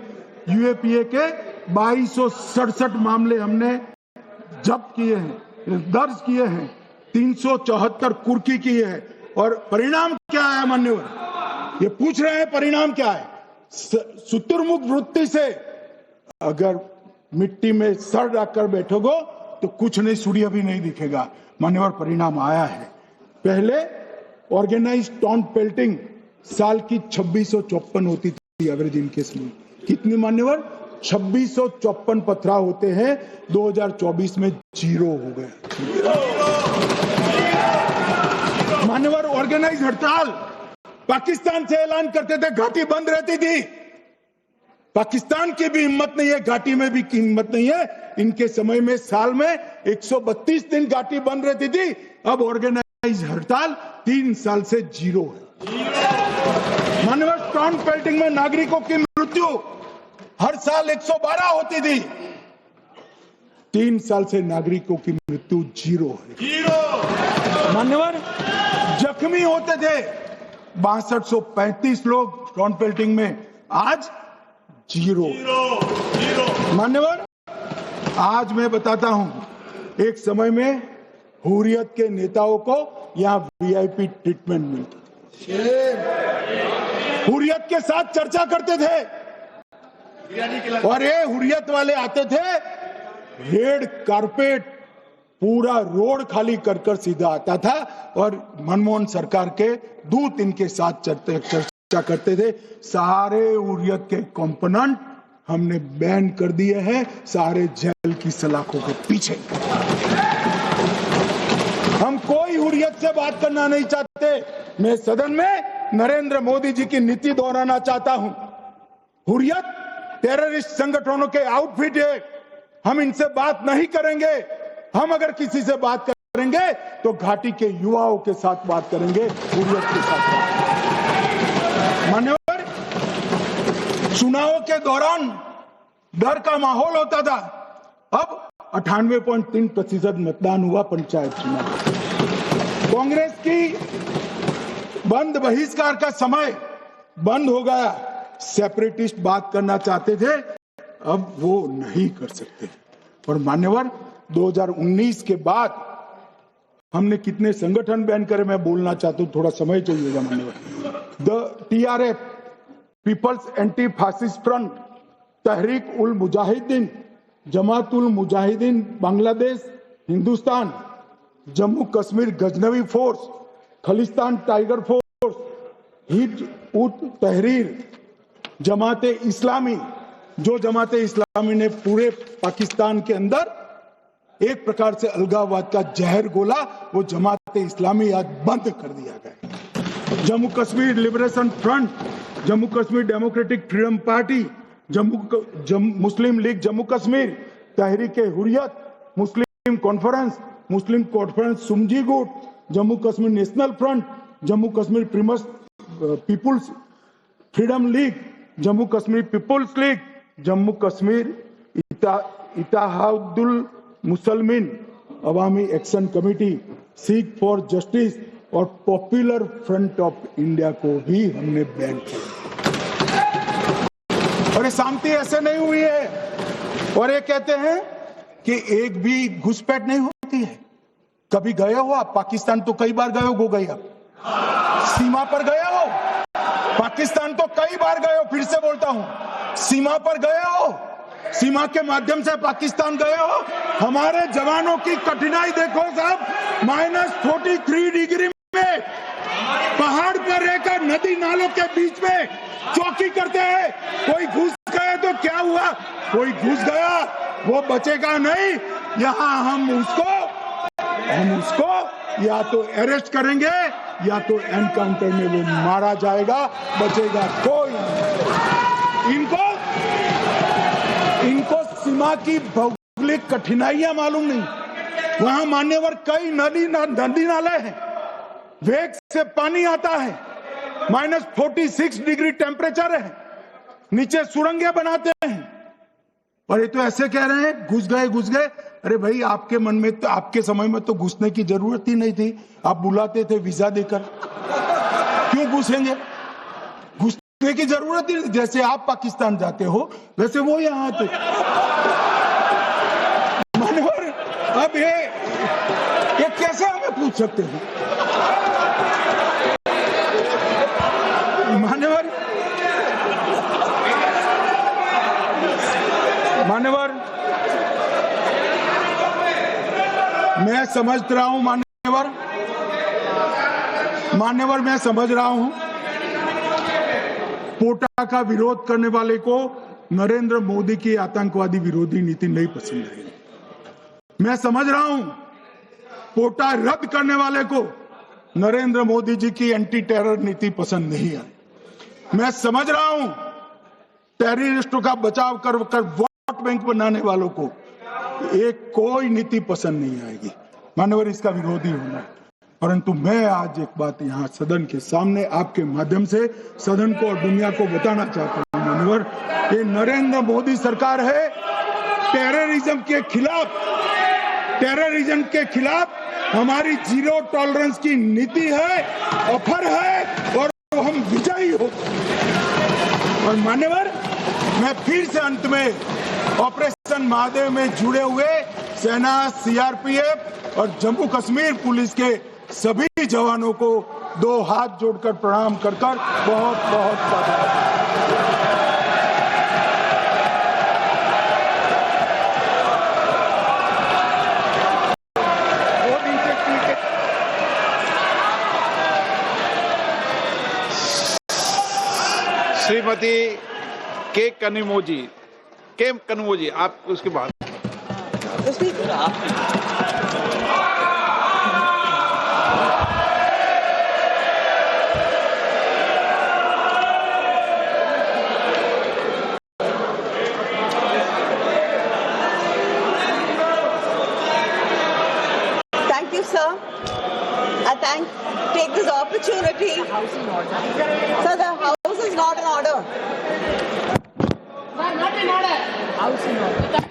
यूएपीए के 2267 मामले हमने जब्त किए हैं, दर्ज किए हैं, 374 कुर्की की है। और परिणाम क्या है मान्यवर? ये पूछ रहे हैं परिणाम क्या है? शुतुरमुख वृत्ति से अगर मिट्टी में सर रखकर बैठोगे तो कुछ नहीं, सूर्य भी नहीं दिखेगा। मान्यवर, परिणाम आया है। पहले ऑर्गेनाइज्ड टाउन पेल्टिंग साल की 2654 होती थी एवरेज इनकेस में। कितनी मान्यवर? 2654 पथराव होते हैं, 2024 में 0 हो गए। मान्यवर, ऑर्गेनाइज हड़ताल पाकिस्तान से ऐलान करते थे, घाटी बंद रहती थी। पाकिस्तान की भी हिम्मत नहीं है, घाटी में भी हिम्मत नहीं है। इनके समय में साल में 132 दिन घाटी बंद रहती थी। अब ऑर्गेनाइज हड़ताल 3 साल से 0 है। मान्यवर, टाउन पेल्टिंग में नागरिकों की मृत्यु हर साल 112 होती थी, 3 साल से नागरिकों की मृत्यु 0 है। मान्यवर, जख्मी होते थे 6235 लोग टाउन पेल्टिंग में, आज 0। मान्यवर, आज मैं बताता हूं, एक समय में हुर्रियत के नेताओं को यहाँ वीआईपी ट्रीटमेंट मिलता था। हुर्रियत के साथ चर्चा करते थे और ये हुर्रियत वाले आते थे, रेड कारपेट पूरा रोड खाली कर कर सीधा आता था और मनमोहन सरकार के दूत इनके साथ चर्चा करते थे। सारे हुर्रियत के कंपोनेंट हमने बैन कर दिए हैं, सारे जेल की सलाखों के पीछे। हम कोई हुर्रियत से बात करना नहीं चाहते। मैं सदन में नरेंद्र मोदी जी की नीति दोहराना चाहता हूं। हुर्रियत टेररिस्ट संगठनों के आउटफिट है, हम इनसे बात नहीं करेंगे। हम अगर किसी से बात करेंगे तो घाटी के युवाओं के साथ बात करेंगे, हुर्रियत के साथ बात। मान्यवर, चुनावों के दौरान डर का माहौल होता था, अब 98.3% मतदान हुआ पंचायत चुनाव। कांग्रेस की बंद बहिष्कार का समय बंद हो गया। सेपरेटिस्ट बात करना चाहते थे, अब वो नहीं कर सकते। और मान्यवर, 2019 के बाद हमने कितने संगठन बैन करे, मैं बोलना चाहता हूं, थोड़ा समय चाहिएगा मान्यवर। The TRF, people's anti fascist front, Tehreek ul Mujahideen, Jamaat ul Mujahideen Bangladesh Hindustan, Jammu Kashmir Ghaznavi force, Khalistan tiger force, Hizb ut Tahrir, जमाते इस्लामी, जो जमाते इस्लामी ने पूरे पाकिस्तान के अंदर एक प्रकार से अलगाववाद का जहर घोला, वो जमाते इस्लामी आज बंद कर दिया गया। Jammu Kashmir liberation front, Jammu Kashmir democratic freedom party, Muslim league Jammu Kashmir, Tehreek Hurriyat, Muslim conference Sumji गुट, Jammu Kashmir national front, Jammu Kashmir people's freedom league, Jammu Kashmir people's league, Jammu Kashmir Ittehadul Musalman Awami action committee, Sikh for justice और पॉपुलर फ्रंट ऑफ इंडिया को भी हमने बैन किया। और ये शांति ऐसे नहीं हुई है। और ये कहते हैं कि एक भी घुसपैठ नहीं होती है। कभी गए हो आप पाकिस्तान? तो कई बार गए हो गई आप सीमा पर गए हो? पाकिस्तान तो कई बार गए हो, फिर से बोलता हूं, सीमा पर गए हो, सीमा के माध्यम से पाकिस्तान गए हो। हमारे जवानों की कठिनाई देखो साहब, -43 डिग्री में पहाड़ पर रहकर नदी नालों के बीच में चौकी करते हैं। कोई घुस गए तो क्या हुआ? कोई घुस गया, वो बचेगा नहीं। यहाँ हम उसको या तो अरेस्ट करेंगे या तो एनकाउंटर में वो मारा जाएगा, बचेगा कोई नहीं। इनको सीमा की भौगोलिक कठिनाइयां मालूम नहीं। वहां मान्यवर कई नदी नाले हैं, वेग से पानी आता है, -46 डिग्री टेम्परेचर है, नीचे सुरंगें बनाते हैं। और ये तो ऐसे कह रहे हैं घुस गए। अरे भाई, आपके मन में तो, आपके समय में तो घुसने की जरूरत ही नहीं थी। आप बुलाते थे वीजा देकर, क्यों घुसेंगे? घुसने की जरूरत ही नहीं। जैसे आप पाकिस्तान जाते हो वैसे वो यहाँ आते। मानवर, अब ये कैसे हमें पूछ सकते हैं? मान्यवर, मैं समझ रहा हूं मान्यवर, मैं समझ रहा हूं पोटा का विरोध करने वाले को नरेंद्र मोदी की आतंकवादी विरोधी नीति नहीं पसंद है। मैं समझ रहा हूं पोटा रद्द करने वाले को नरेंद्र मोदी जी की एंटी टेरर नीति पसंद नहीं आई। मैं समझ रहा हूं टेररिस्टों का बचाव कर वोट बैंक बनाने वालों को एक कोई नीति पसंद नहीं आएगी। मानवर, इसका विरोधी होना है। परंतु मैं आज एक बात यहाँ सदन के सामने आपके माध्यम से सदन को और दुनिया को बताना चाहता हूँ। मानवर, ये नरेंद्र मोदी सरकार है, टेररिज्म के खिलाफ हमारी जीरो टॉलरेंस की नीति है, ऑफर है और हम विजयी हो। और मान्यवर, मैं फिर से अंत में ऑपरेशन महादेव में जुड़े हुए सेना, सीआरपीएफ और जम्मू कश्मीर पुलिस के सभी जवानों को 2 हाथ जोड़कर प्रणाम कर बहुत बहुत धन्यवाद। श्रीमती के कनिमोजी आप उसके बाद Thank you, sir. I take this opportunity. Sir, the house is not in order. Not in order. House in order.